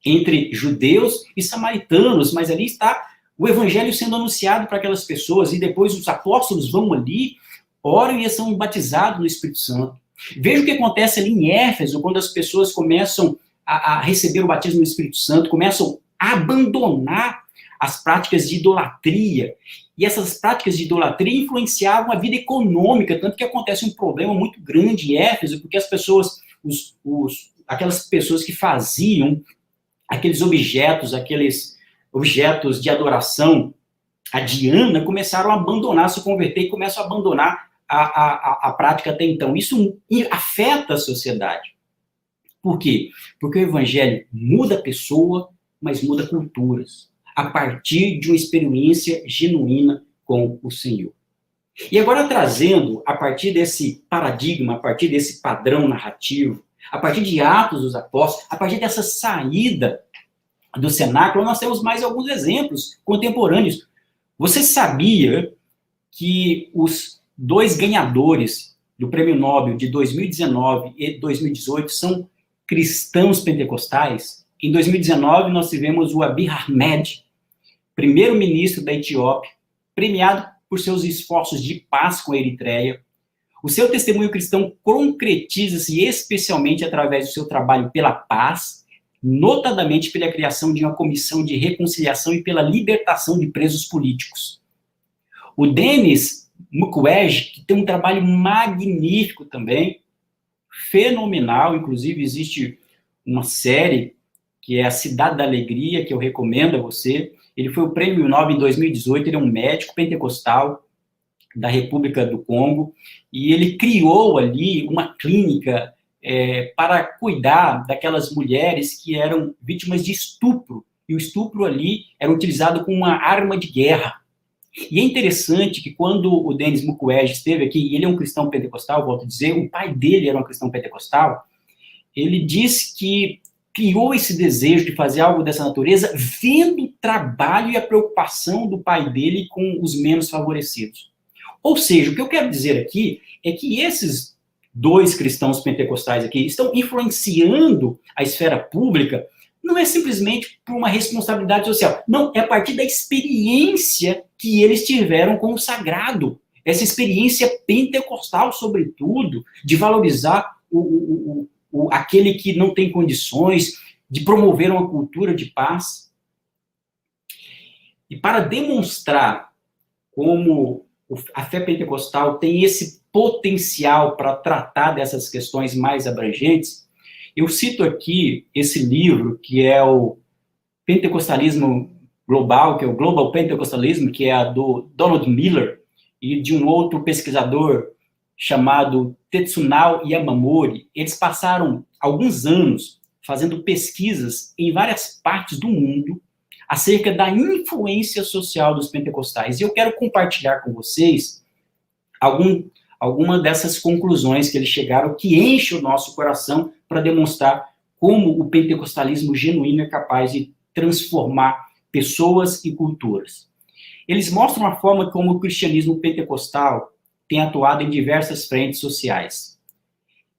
entre judeus e samaritanos, mas ali está o evangelho sendo anunciado para aquelas pessoas, e depois os apóstolos vão ali, oram e são batizados no Espírito Santo. Veja o que acontece ali em Éfeso, quando as pessoas começam a receber o batismo no Espírito Santo, começam a abandonar as práticas de idolatria, e essas práticas de idolatria influenciavam a vida econômica, tanto que acontece um problema muito grande em Éfeso, porque as pessoas, aquelas pessoas que faziam aqueles objetos de adoração a Diana, começaram a abandonar, se converter e começam a abandonar a prática até então. Isso afeta a sociedade. Por quê? Porque o evangelho muda a pessoa, mas muda culturas, a partir de uma experiência genuína com o Senhor. E agora trazendo, a partir desse paradigma, a partir desse padrão narrativo, a partir de Atos dos Apóstolos, a partir dessa saída do cenáculo, nós temos mais alguns exemplos contemporâneos. Você sabia que os dois ganhadores do Prêmio Nobel de 2019 e 2018 são cristãos pentecostais? Em 2019, nós tivemos o Abiy Ahmed, primeiro-ministro da Etiópia, premiado por seus esforços de paz com a Eritreia. O seu testemunho cristão concretiza-se especialmente através do seu trabalho pela paz, notadamente pela criação de uma comissão de reconciliação e pela libertação de presos políticos. O Denis Mukwege, que tem um trabalho magnífico também, fenomenal, inclusive existe uma série que é A Cidade da Alegria, que eu recomendo a você. Ele foi o Prêmio Nobel em 2018, ele é um médico pentecostal da República do Congo, e ele criou ali uma clínica para cuidar daquelas mulheres que eram vítimas de estupro, e o estupro ali era utilizado como uma arma de guerra. E é interessante que quando o Denis Mukwege esteve aqui, e ele é um cristão pentecostal, volto a dizer, o pai dele era um cristão pentecostal, ele diz que criou esse desejo de fazer algo dessa natureza, vendo o trabalho e a preocupação do pai dele com os menos favorecidos. Ou seja, o que eu quero dizer aqui é que esses dois cristãos pentecostais aqui estão influenciando a esfera pública, não é simplesmente por uma responsabilidade social, não, é a partir da experiência que eles tiveram com o sagrado, essa experiência pentecostal, sobretudo, de valorizar aquele que não tem condições, de promover uma cultura de paz. E para demonstrar como a fé pentecostal tem esse potencial para tratar dessas questões mais abrangentes, eu cito aqui esse livro, que é o Pentecostalismo Global, que é o Global Pentecostalism, que é do Donald Miller, e de um outro pesquisador chamado Tetsunao Yamamori. Eles passaram alguns anos fazendo pesquisas em várias partes do mundo acerca da influência social dos pentecostais. E eu quero compartilhar com vocês alguma dessas conclusões que eles chegaram, que enche o nosso coração para demonstrar como o pentecostalismo genuíno é capaz de transformar pessoas e culturas. Eles mostram a forma como o cristianismo pentecostal tem atuado em diversas frentes sociais.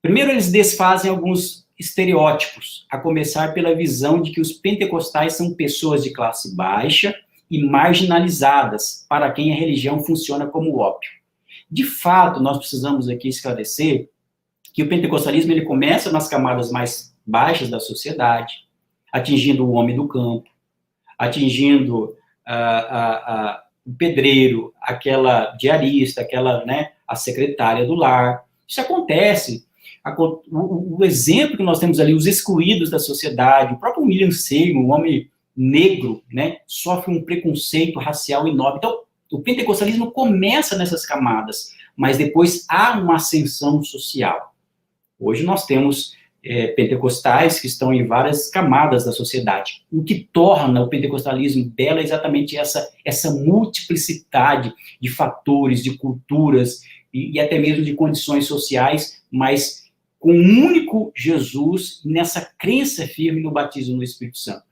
Primeiro, eles desfazem alguns estereótipos, a começar pela visão de que os pentecostais são pessoas de classe baixa e marginalizadas, para quem a religião funciona como ópio. De fato, nós precisamos aqui esclarecer que o pentecostalismo ele começa nas camadas mais baixas da sociedade, atingindo o homem do campo, atingindo o pedreiro, aquela diarista, a secretária do lar. Isso acontece. O exemplo que nós temos ali, os excluídos da sociedade, o próprio William Seymour, um homem negro, sofre um preconceito racial enorme. Então, o pentecostalismo começa nessas camadas, mas depois há uma ascensão social. Hoje nós temos pentecostais que estão em várias camadas da sociedade. O que torna o pentecostalismo belo é exatamente essa multiplicidade de fatores, de culturas e até mesmo de condições sociais, mas com um único Jesus, nessa crença firme no batismo no Espírito Santo.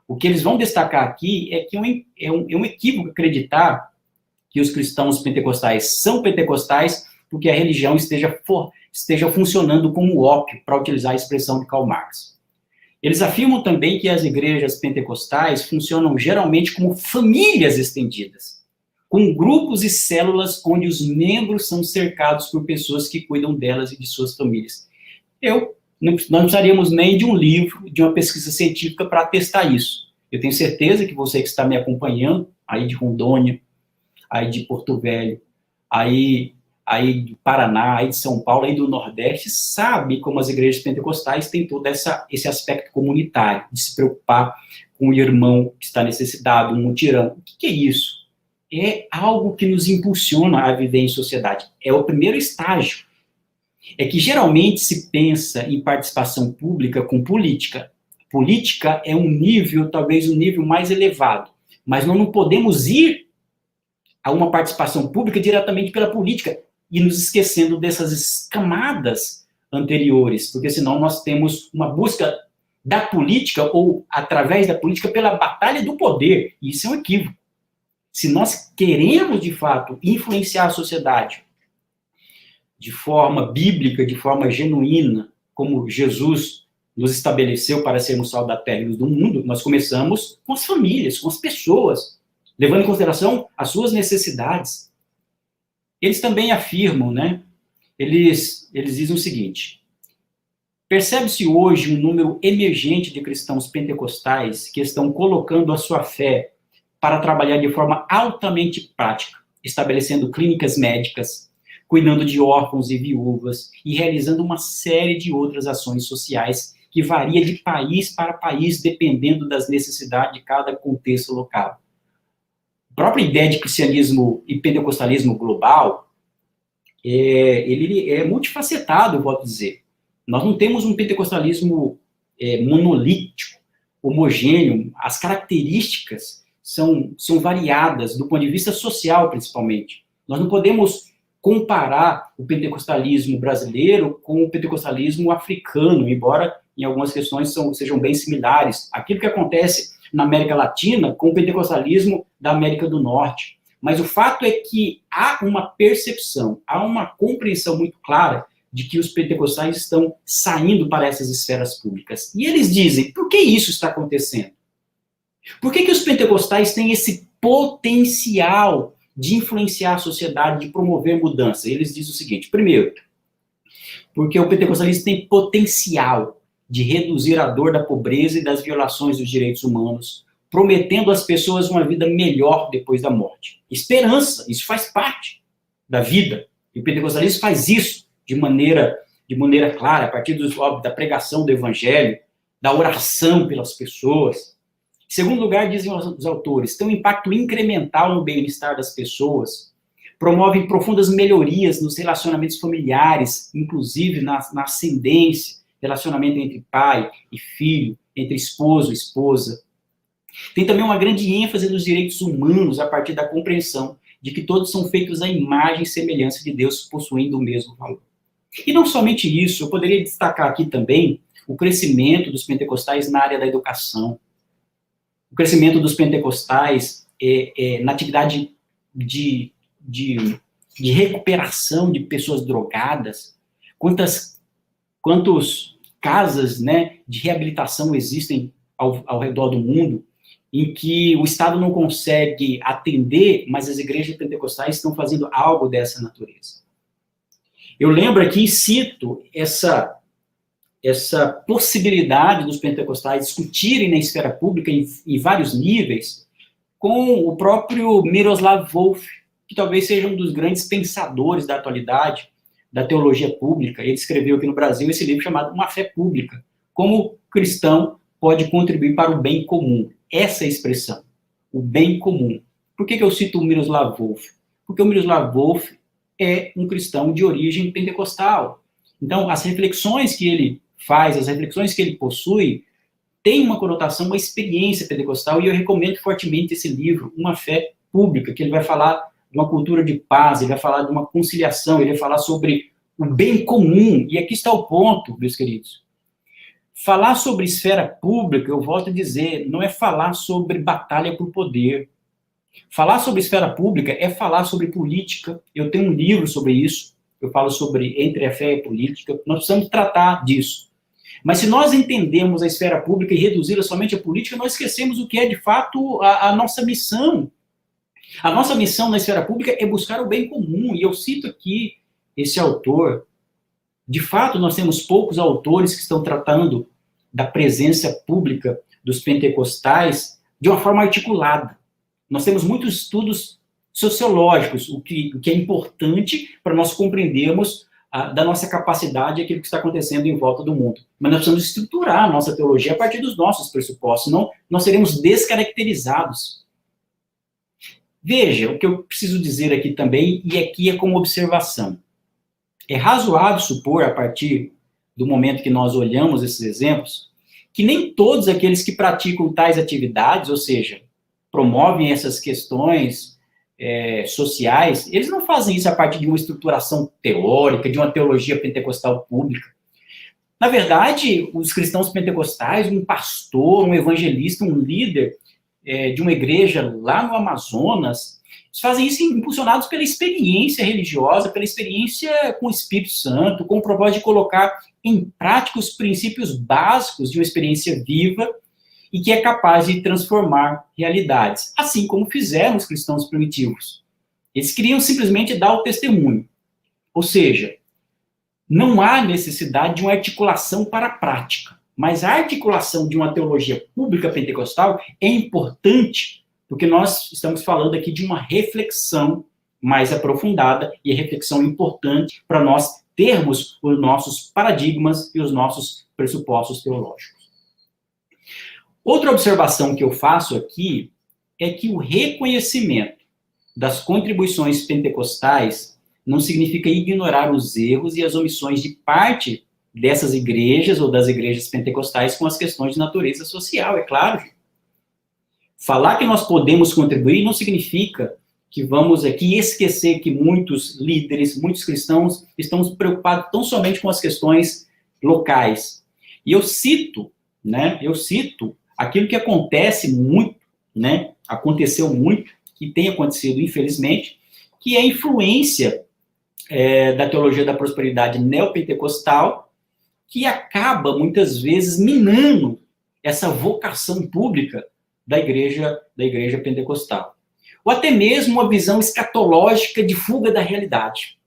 O que eles vão destacar aqui é que é um equívoco acreditar que os cristãos pentecostais são pentecostais porque a religião esteja funcionando como ópio, para utilizar a expressão de Karl Marx. Eles afirmam também que as igrejas pentecostais funcionam geralmente como famílias estendidas, com grupos e células onde os membros são cercados por pessoas que cuidam delas e de suas famílias. Nós não precisaríamos nem de um livro, de uma pesquisa científica para testar isso. Eu tenho certeza que você que está me acompanhando, aí de Rondônia, aí de Porto Velho, aí do Paraná, aí de São Paulo, aí do Nordeste, sabe como as igrejas pentecostais têm todo esse aspecto comunitário, de se preocupar com o irmão que está necessitado, um mutirão. O que é isso? É algo que nos impulsiona a viver em sociedade. É o primeiro estágio. É que geralmente se pensa em participação pública com política. Política é talvez um nível mais elevado, mas nós não podemos ir a uma participação pública diretamente pela política, e nos esquecendo dessas camadas anteriores, porque senão nós temos uma busca da política, ou através da política, pela batalha do poder, e isso é um equívoco. Se nós queremos, de fato, influenciar a sociedade de forma bíblica, de forma genuína, como Jesus nos estabeleceu para sermos sal da terra e luz do mundo, nós começamos com as famílias, com as pessoas, levando em consideração as suas necessidades. Eles também afirmam, eles dizem o seguinte: percebe-se hoje um número emergente de cristãos pentecostais que estão colocando a sua fé para trabalhar de forma altamente prática, estabelecendo clínicas médicas, cuidando de órfãos e viúvas e realizando uma série de outras ações sociais que varia de país para país, dependendo das necessidades de cada contexto local. A própria ideia de cristianismo e pentecostalismo global, ele é multifacetado, eu vou dizer. Nós não temos um pentecostalismo monolítico, homogêneo. As características são variadas, do ponto de vista social, principalmente. Nós não podemos comparar o pentecostalismo brasileiro com o pentecostalismo africano, embora em algumas questões sejam bem similares. Aquilo que acontece na América Latina com o pentecostalismo da América do Norte. Mas o fato é que há uma percepção, há uma compreensão muito clara de que os pentecostais estão saindo para essas esferas públicas. E eles dizem, por que isso está acontecendo? Por que os pentecostais têm esse potencial de influenciar a sociedade, de promover mudança? Eles dizem o seguinte: primeiro, porque o pentecostalismo tem potencial de reduzir a dor da pobreza e das violações dos direitos humanos, prometendo às pessoas uma vida melhor depois da morte. Esperança, isso faz parte da vida. E o pentecostalismo faz isso de maneira clara, a partir da pregação do evangelho, da oração pelas pessoas. Em segundo lugar, dizem os autores, tem um impacto incremental no bem-estar das pessoas, promovem profundas melhorias nos relacionamentos familiares, inclusive na ascendência, relacionamento entre pai e filho, entre esposo e esposa. Tem também uma grande ênfase nos direitos humanos a partir da compreensão de que todos são feitos à imagem e semelhança de Deus, possuindo o mesmo valor. E não somente isso, eu poderia destacar aqui também o crescimento dos pentecostais na área da educação, o crescimento dos pentecostais na atividade de recuperação de pessoas drogadas. Quantos casas, né, de reabilitação existem ao redor do mundo, em que o Estado não consegue atender, mas as igrejas pentecostais estão fazendo algo dessa natureza. Eu lembro aqui e cito essa possibilidade dos pentecostais discutirem na esfera pública em vários níveis com o próprio Miroslav Volf, que talvez seja um dos grandes pensadores da atualidade da teologia pública. Ele escreveu aqui no Brasil esse livro chamado Uma Fé Pública, como cristão pode contribuir para o bem comum. Essa é a expressão, o bem comum. Por que eu cito o Miroslav Volf? Porque o Miroslav Volf é um cristão de origem pentecostal. Então, as reflexões que ele faz, as reflexões que ele possui, têm uma conotação, uma experiência pentecostal, e eu recomendo fortemente esse livro, Uma Fé Pública, que ele vai falar de uma cultura de paz, ele vai falar de uma conciliação, ele vai falar sobre o bem comum. E aqui está o ponto, meus queridos. Falar sobre esfera pública, eu volto a dizer, não é falar sobre batalha por poder. Falar sobre esfera pública é falar sobre política. Eu tenho um livro sobre isso, eu falo sobre entre a fé e a política. Nós precisamos tratar disso. Mas se nós entendemos a esfera pública e reduzir somente a política, nós esquecemos o que é, de fato, a nossa missão. A nossa missão na esfera pública é buscar o bem comum. E eu cito aqui esse autor. De fato, nós temos poucos autores que estão tratando da presença pública dos pentecostais de uma forma articulada. Nós temos muitos estudos sociológicos, o que é importante para nós compreendermos da nossa capacidade aquilo que está acontecendo em volta do mundo. Mas nós precisamos estruturar a nossa teologia a partir dos nossos pressupostos, senão nós seremos descaracterizados. Veja, o que eu preciso dizer aqui também, e aqui é como observação. É razoável supor, a partir do momento que nós olhamos esses exemplos, que nem todos aqueles que praticam tais atividades, ou seja, promovem essas questões sociais, eles não fazem isso a partir de uma estruturação teórica, de uma teologia pentecostal pública. Na verdade, os cristãos pentecostais, um pastor, um evangelista, um líder de uma igreja lá no Amazonas, eles fazem isso impulsionados pela experiência religiosa, pela experiência com o Espírito Santo, com o propósito de colocar em prática os princípios básicos de uma experiência viva e que é capaz de transformar realidades, assim como fizeram os cristãos primitivos. Eles queriam simplesmente dar o testemunho. Ou seja, não há necessidade de uma articulação para a prática, mas a articulação de uma teologia pública pentecostal é importante, porque nós estamos falando aqui de uma reflexão mais aprofundada e reflexão importante para nós termos os nossos paradigmas e os nossos pressupostos teológicos. Outra observação que eu faço aqui é que o reconhecimento das contribuições pentecostais não significa ignorar os erros e as omissões de parte dessas igrejas ou das igrejas pentecostais com as questões de natureza social, é claro. Falar que nós podemos contribuir não significa que vamos aqui esquecer que muitos líderes, muitos cristãos estão preocupados tão somente com as questões locais. E eu cito aquilo que acontece muito, aconteceu muito, e tem acontecido, infelizmente, que é a influência da teologia da prosperidade neopentecostal, que acaba, muitas vezes, minando essa vocação pública da igreja pentecostal. Ou até mesmo uma visão escatológica de fuga da realidade.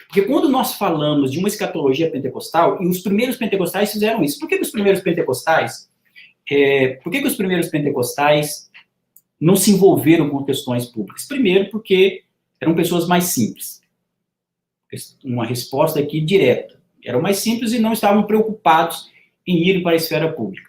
Porque quando nós falamos de uma escatologia pentecostal, e os primeiros pentecostais fizeram isso. Por que os primeiros pentecostais não se envolveram com questões públicas? Primeiro, porque eram pessoas mais simples. Uma resposta aqui direta. Eram mais simples e não estavam preocupados em ir para a esfera pública.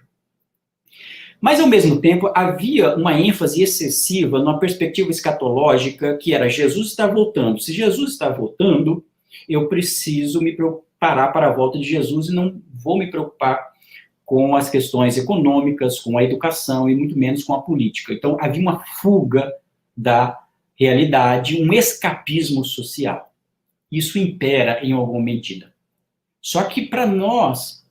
Mas, ao mesmo tempo, havia uma ênfase excessiva numa perspectiva escatológica, que era Jesus está voltando. Se Jesus está voltando, eu preciso me preparar para a volta de Jesus e não vou me preocupar com as questões econômicas, com a educação e muito menos com a política. Então, havia uma fuga da realidade, um escapismo social. Isso impera em alguma medida. Só que para nós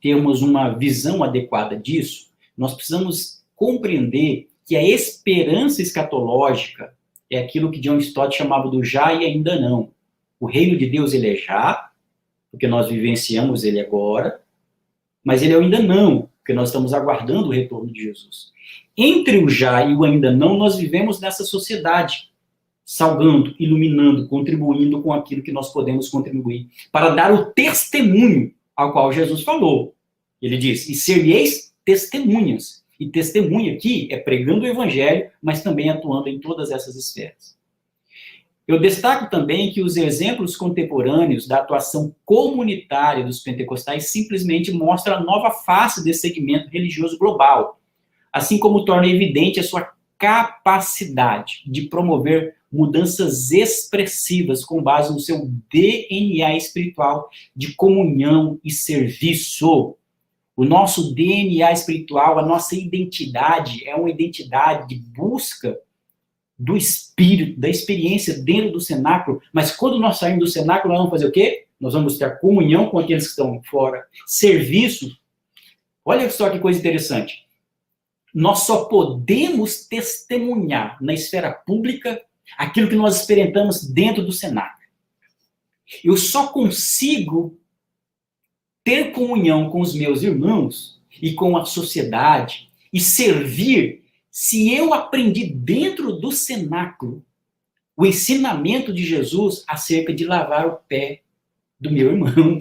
termos uma visão adequada disso, nós precisamos compreender que a esperança escatológica é aquilo que John Stott chamava do já e ainda não. O reino de Deus, ele é já, porque nós vivenciamos ele agora, mas ele é o ainda não, porque nós estamos aguardando o retorno de Jesus. Entre o já e o ainda não, nós vivemos nessa sociedade, salgando, iluminando, contribuindo com aquilo que nós podemos contribuir, para dar o testemunho ao qual Jesus falou. Ele diz, e ser-lhe-eis testemunhas. E testemunha aqui é pregando o evangelho, mas também atuando em todas essas esferas. Eu destaco também que os exemplos contemporâneos da atuação comunitária dos pentecostais simplesmente mostram a nova face desse segmento religioso global, assim como torna evidente a sua capacidade de promover mudanças expressivas com base no seu DNA espiritual de comunhão e serviço. O nosso DNA espiritual, a nossa identidade, é uma identidade de busca do espírito, da experiência dentro do cenáculo, mas quando nós saímos do cenáculo, nós vamos fazer o quê? Nós vamos ter comunhão com aqueles que estão fora, serviço. Olha só que coisa interessante. Nós só podemos testemunhar na esfera pública aquilo que nós experimentamos dentro do cenáculo. Eu só consigo ter comunhão com os meus irmãos e com a sociedade e servir se eu aprendi dentro do cenáculo o ensinamento de Jesus acerca de lavar o pé do meu irmão.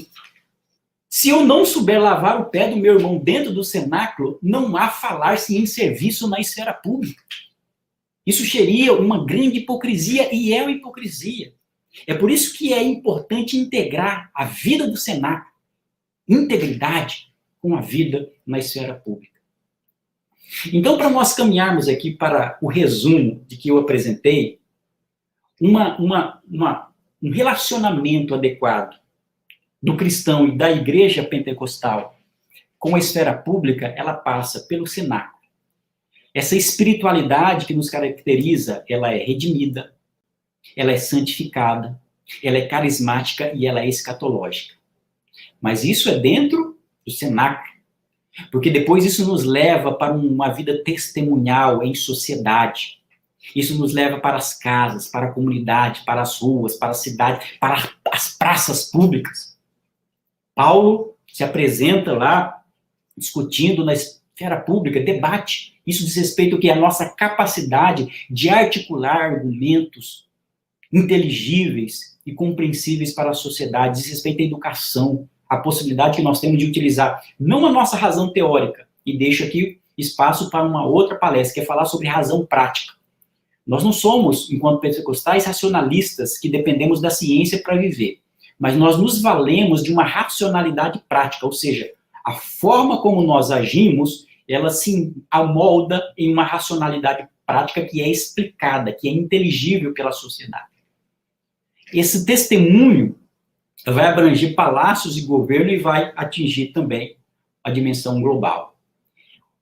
Se eu não souber lavar o pé do meu irmão dentro do cenáculo, não há falar-se em serviço na esfera pública. Isso seria uma grande hipocrisia, e é uma hipocrisia. É por isso que é importante integrar a vida do cenáculo, integridade, com a vida na esfera pública. Então, para nós caminharmos aqui para o resumo de que eu apresentei, um relacionamento adequado do cristão e da igreja pentecostal com a esfera pública, ela passa pelo cenáculo. Essa espiritualidade que nos caracteriza, ela é redimida, ela é santificada, ela é carismática e ela é escatológica. Mas isso é dentro do cenáculo, porque depois isso nos leva para uma vida testemunhal em sociedade. Isso nos leva para as casas, para a comunidade, para as ruas, para a cidade, para as praças públicas. Paulo se apresenta lá discutindo na esfera pública, debate. Isso diz respeito ao que é a nossa capacidade de articular argumentos inteligíveis e compreensíveis para a sociedade, diz respeito à educação, a possibilidade que nós temos de utilizar não a nossa razão teórica, e deixo aqui espaço para uma outra palestra, que é falar sobre razão prática. Nós não somos, enquanto pentecostais, racionalistas que dependemos da ciência para viver, mas nós nos valemos de uma racionalidade prática, ou seja, a forma como nós agimos, ela se amolda em uma racionalidade prática que é explicada, que é inteligível pela sociedade. Esse testemunho vai abranger palácios e governo e vai atingir também a dimensão global.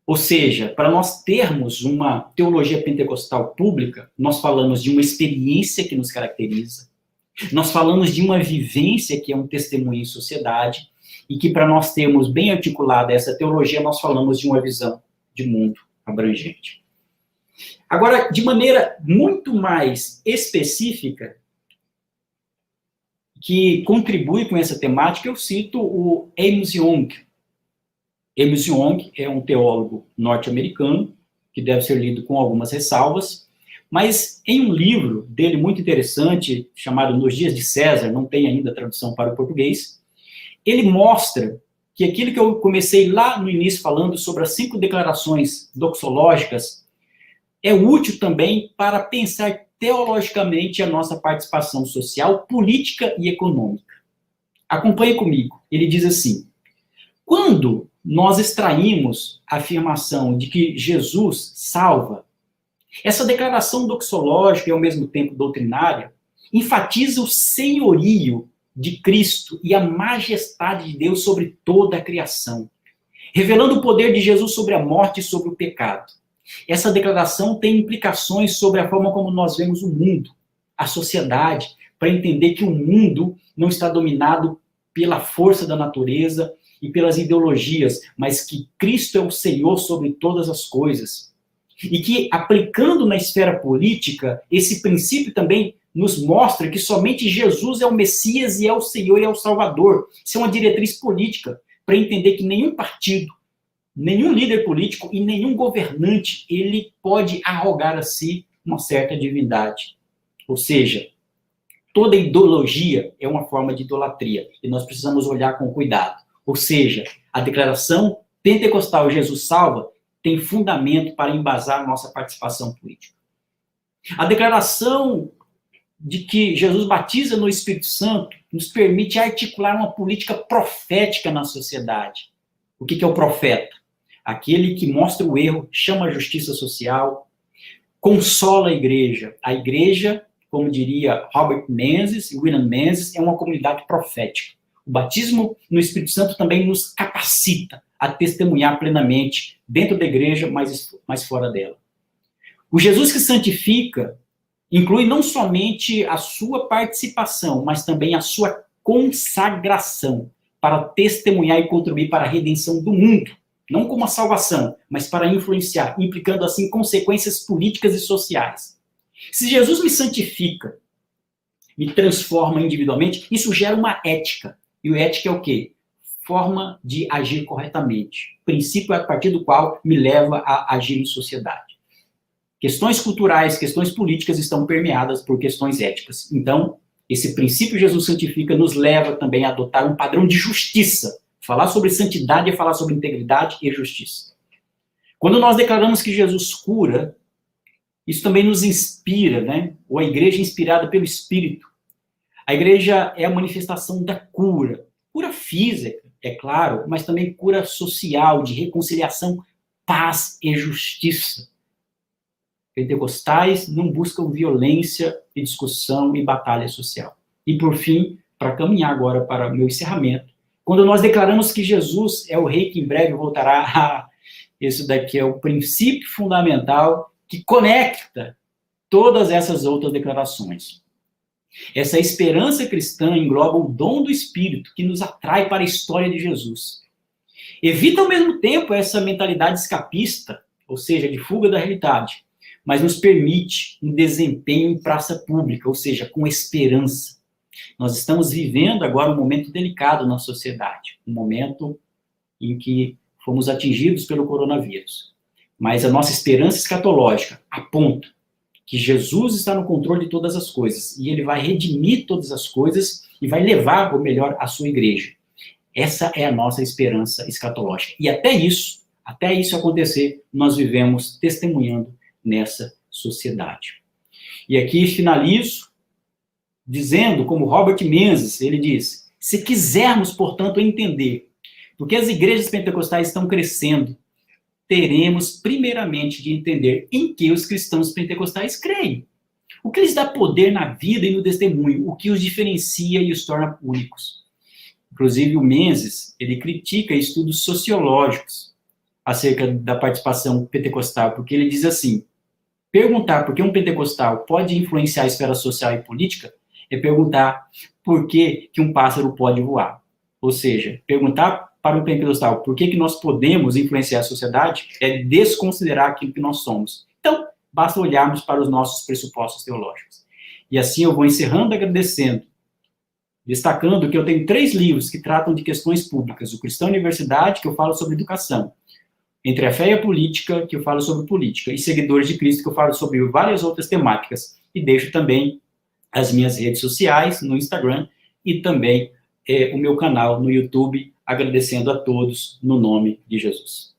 Ou seja, para nós termos uma teologia pentecostal pública, nós falamos de uma experiência que nos caracteriza, nós falamos de uma vivência que é um testemunho em sociedade, e que para nós termos bem articulada essa teologia, nós falamos de uma visão de mundo abrangente. Agora, de maneira muito mais específica, que contribui com essa temática, eu cito o Amos Yong. Amos Yong é um teólogo norte-americano, que deve ser lido com algumas ressalvas, mas em um livro dele muito interessante, chamado Nos Dias de César, não tem ainda tradução para o português, ele mostra que aquilo que eu comecei lá no início falando sobre as 5 declarações doxológicas é útil também para pensar teologicamente a nossa participação social, política e econômica. Acompanhe comigo. Ele diz assim: quando nós extraímos a afirmação de que Jesus salva, essa declaração doxológica e ao mesmo tempo doutrinária enfatiza o senhorio de Cristo e a majestade de Deus sobre toda a criação, revelando o poder de Jesus sobre a morte e sobre o pecado. Essa declaração tem implicações sobre a forma como nós vemos o mundo, a sociedade, para entender que o mundo não está dominado pela força da natureza e pelas ideologias, mas que Cristo é o Senhor sobre todas as coisas. E que, aplicando na esfera política, esse princípio também nos mostra que somente Jesus é o Messias e é o Senhor e é o Salvador. Isso é uma diretriz política, para entender que nenhum partido, nenhum líder político e nenhum governante, ele pode arrogar a si uma certa divindade. Ou seja, toda ideologia é uma forma de idolatria, e nós precisamos olhar com cuidado. Ou seja, a declaração pentecostal Jesus salva tem fundamento para embasar nossa participação política. A declaração de que Jesus batiza no Espírito Santo nos permite articular uma política profética na sociedade. O que é o profeta? Aquele que mostra o erro, chama a justiça social, consola a igreja. A igreja, como diria Robert Menzies e William Menzies, é uma comunidade profética. O batismo no Espírito Santo também nos capacita a testemunhar plenamente dentro da igreja, mas fora dela. O Jesus que santifica inclui não somente a sua participação, mas também a sua consagração para testemunhar e contribuir para a redenção do mundo. Não como a salvação, mas para influenciar, implicando assim consequências políticas e sociais. Se Jesus me santifica, me transforma individualmente, isso gera uma ética. E a ética é o quê? Forma de agir corretamente. Princípio a partir do qual me leva a agir em sociedade. Questões culturais, questões políticas estão permeadas por questões éticas. Então, esse princípio Jesus santifica nos leva também a adotar um padrão de justiça. Falar sobre santidade é falar sobre integridade e justiça. Quando nós declaramos que Jesus cura, isso também nos inspira, né? Ou a igreja é inspirada pelo Espírito. A igreja é a manifestação da cura. Cura física, é claro, mas também cura social, de reconciliação, paz e justiça. Pentecostais não buscam violência e discussão e batalha social. E, por fim, para caminhar agora para o meu encerramento, quando nós declaramos que Jesus é o rei que em breve voltará, isso daqui é o princípio fundamental que conecta todas essas outras declarações. Essa esperança cristã engloba o dom do Espírito que nos atrai para a história de Jesus. Evita, ao mesmo tempo, essa mentalidade escapista, ou seja, de fuga da realidade, mas nos permite um desempenho em praça pública, ou seja, com esperança. Nós estamos vivendo agora um momento delicado na sociedade, um momento em que fomos atingidos pelo coronavírus. Mas a nossa esperança escatológica aponta que Jesus está no controle de todas as coisas, e ele vai redimir todas as coisas e vai levar, ou melhor, a sua igreja. Essa é a nossa esperança escatológica. E até isso acontecer, nós vivemos testemunhando nessa sociedade. E aqui finalizo dizendo, como Robert Menzies, ele diz: se quisermos, portanto, entender porque as igrejas pentecostais estão crescendo, teremos primeiramente de entender em que os cristãos pentecostais creem. O que lhes dá poder na vida e no testemunho, o que os diferencia e os torna únicos. Inclusive, o Menzies, ele critica estudos sociológicos acerca da participação pentecostal, porque ele diz assim: perguntar por que um pentecostal pode influenciar a esfera social e política é perguntar por que um pássaro pode voar. Ou seja, perguntar para o pentecostal por que nós podemos influenciar a sociedade é desconsiderar aquilo que nós somos. Então, basta olharmos para os nossos pressupostos teológicos. E assim eu vou encerrando agradecendo, destacando que eu tenho 3 livros que tratam de questões públicas. O Cristão Universidade, que eu falo sobre educação. Entre a Fé e a Política, que eu falo sobre política. E Seguidores de Cristo, que eu falo sobre várias outras temáticas. E deixo também as minhas redes sociais no Instagram e também o meu canal no YouTube, agradecendo a todos no nome de Jesus.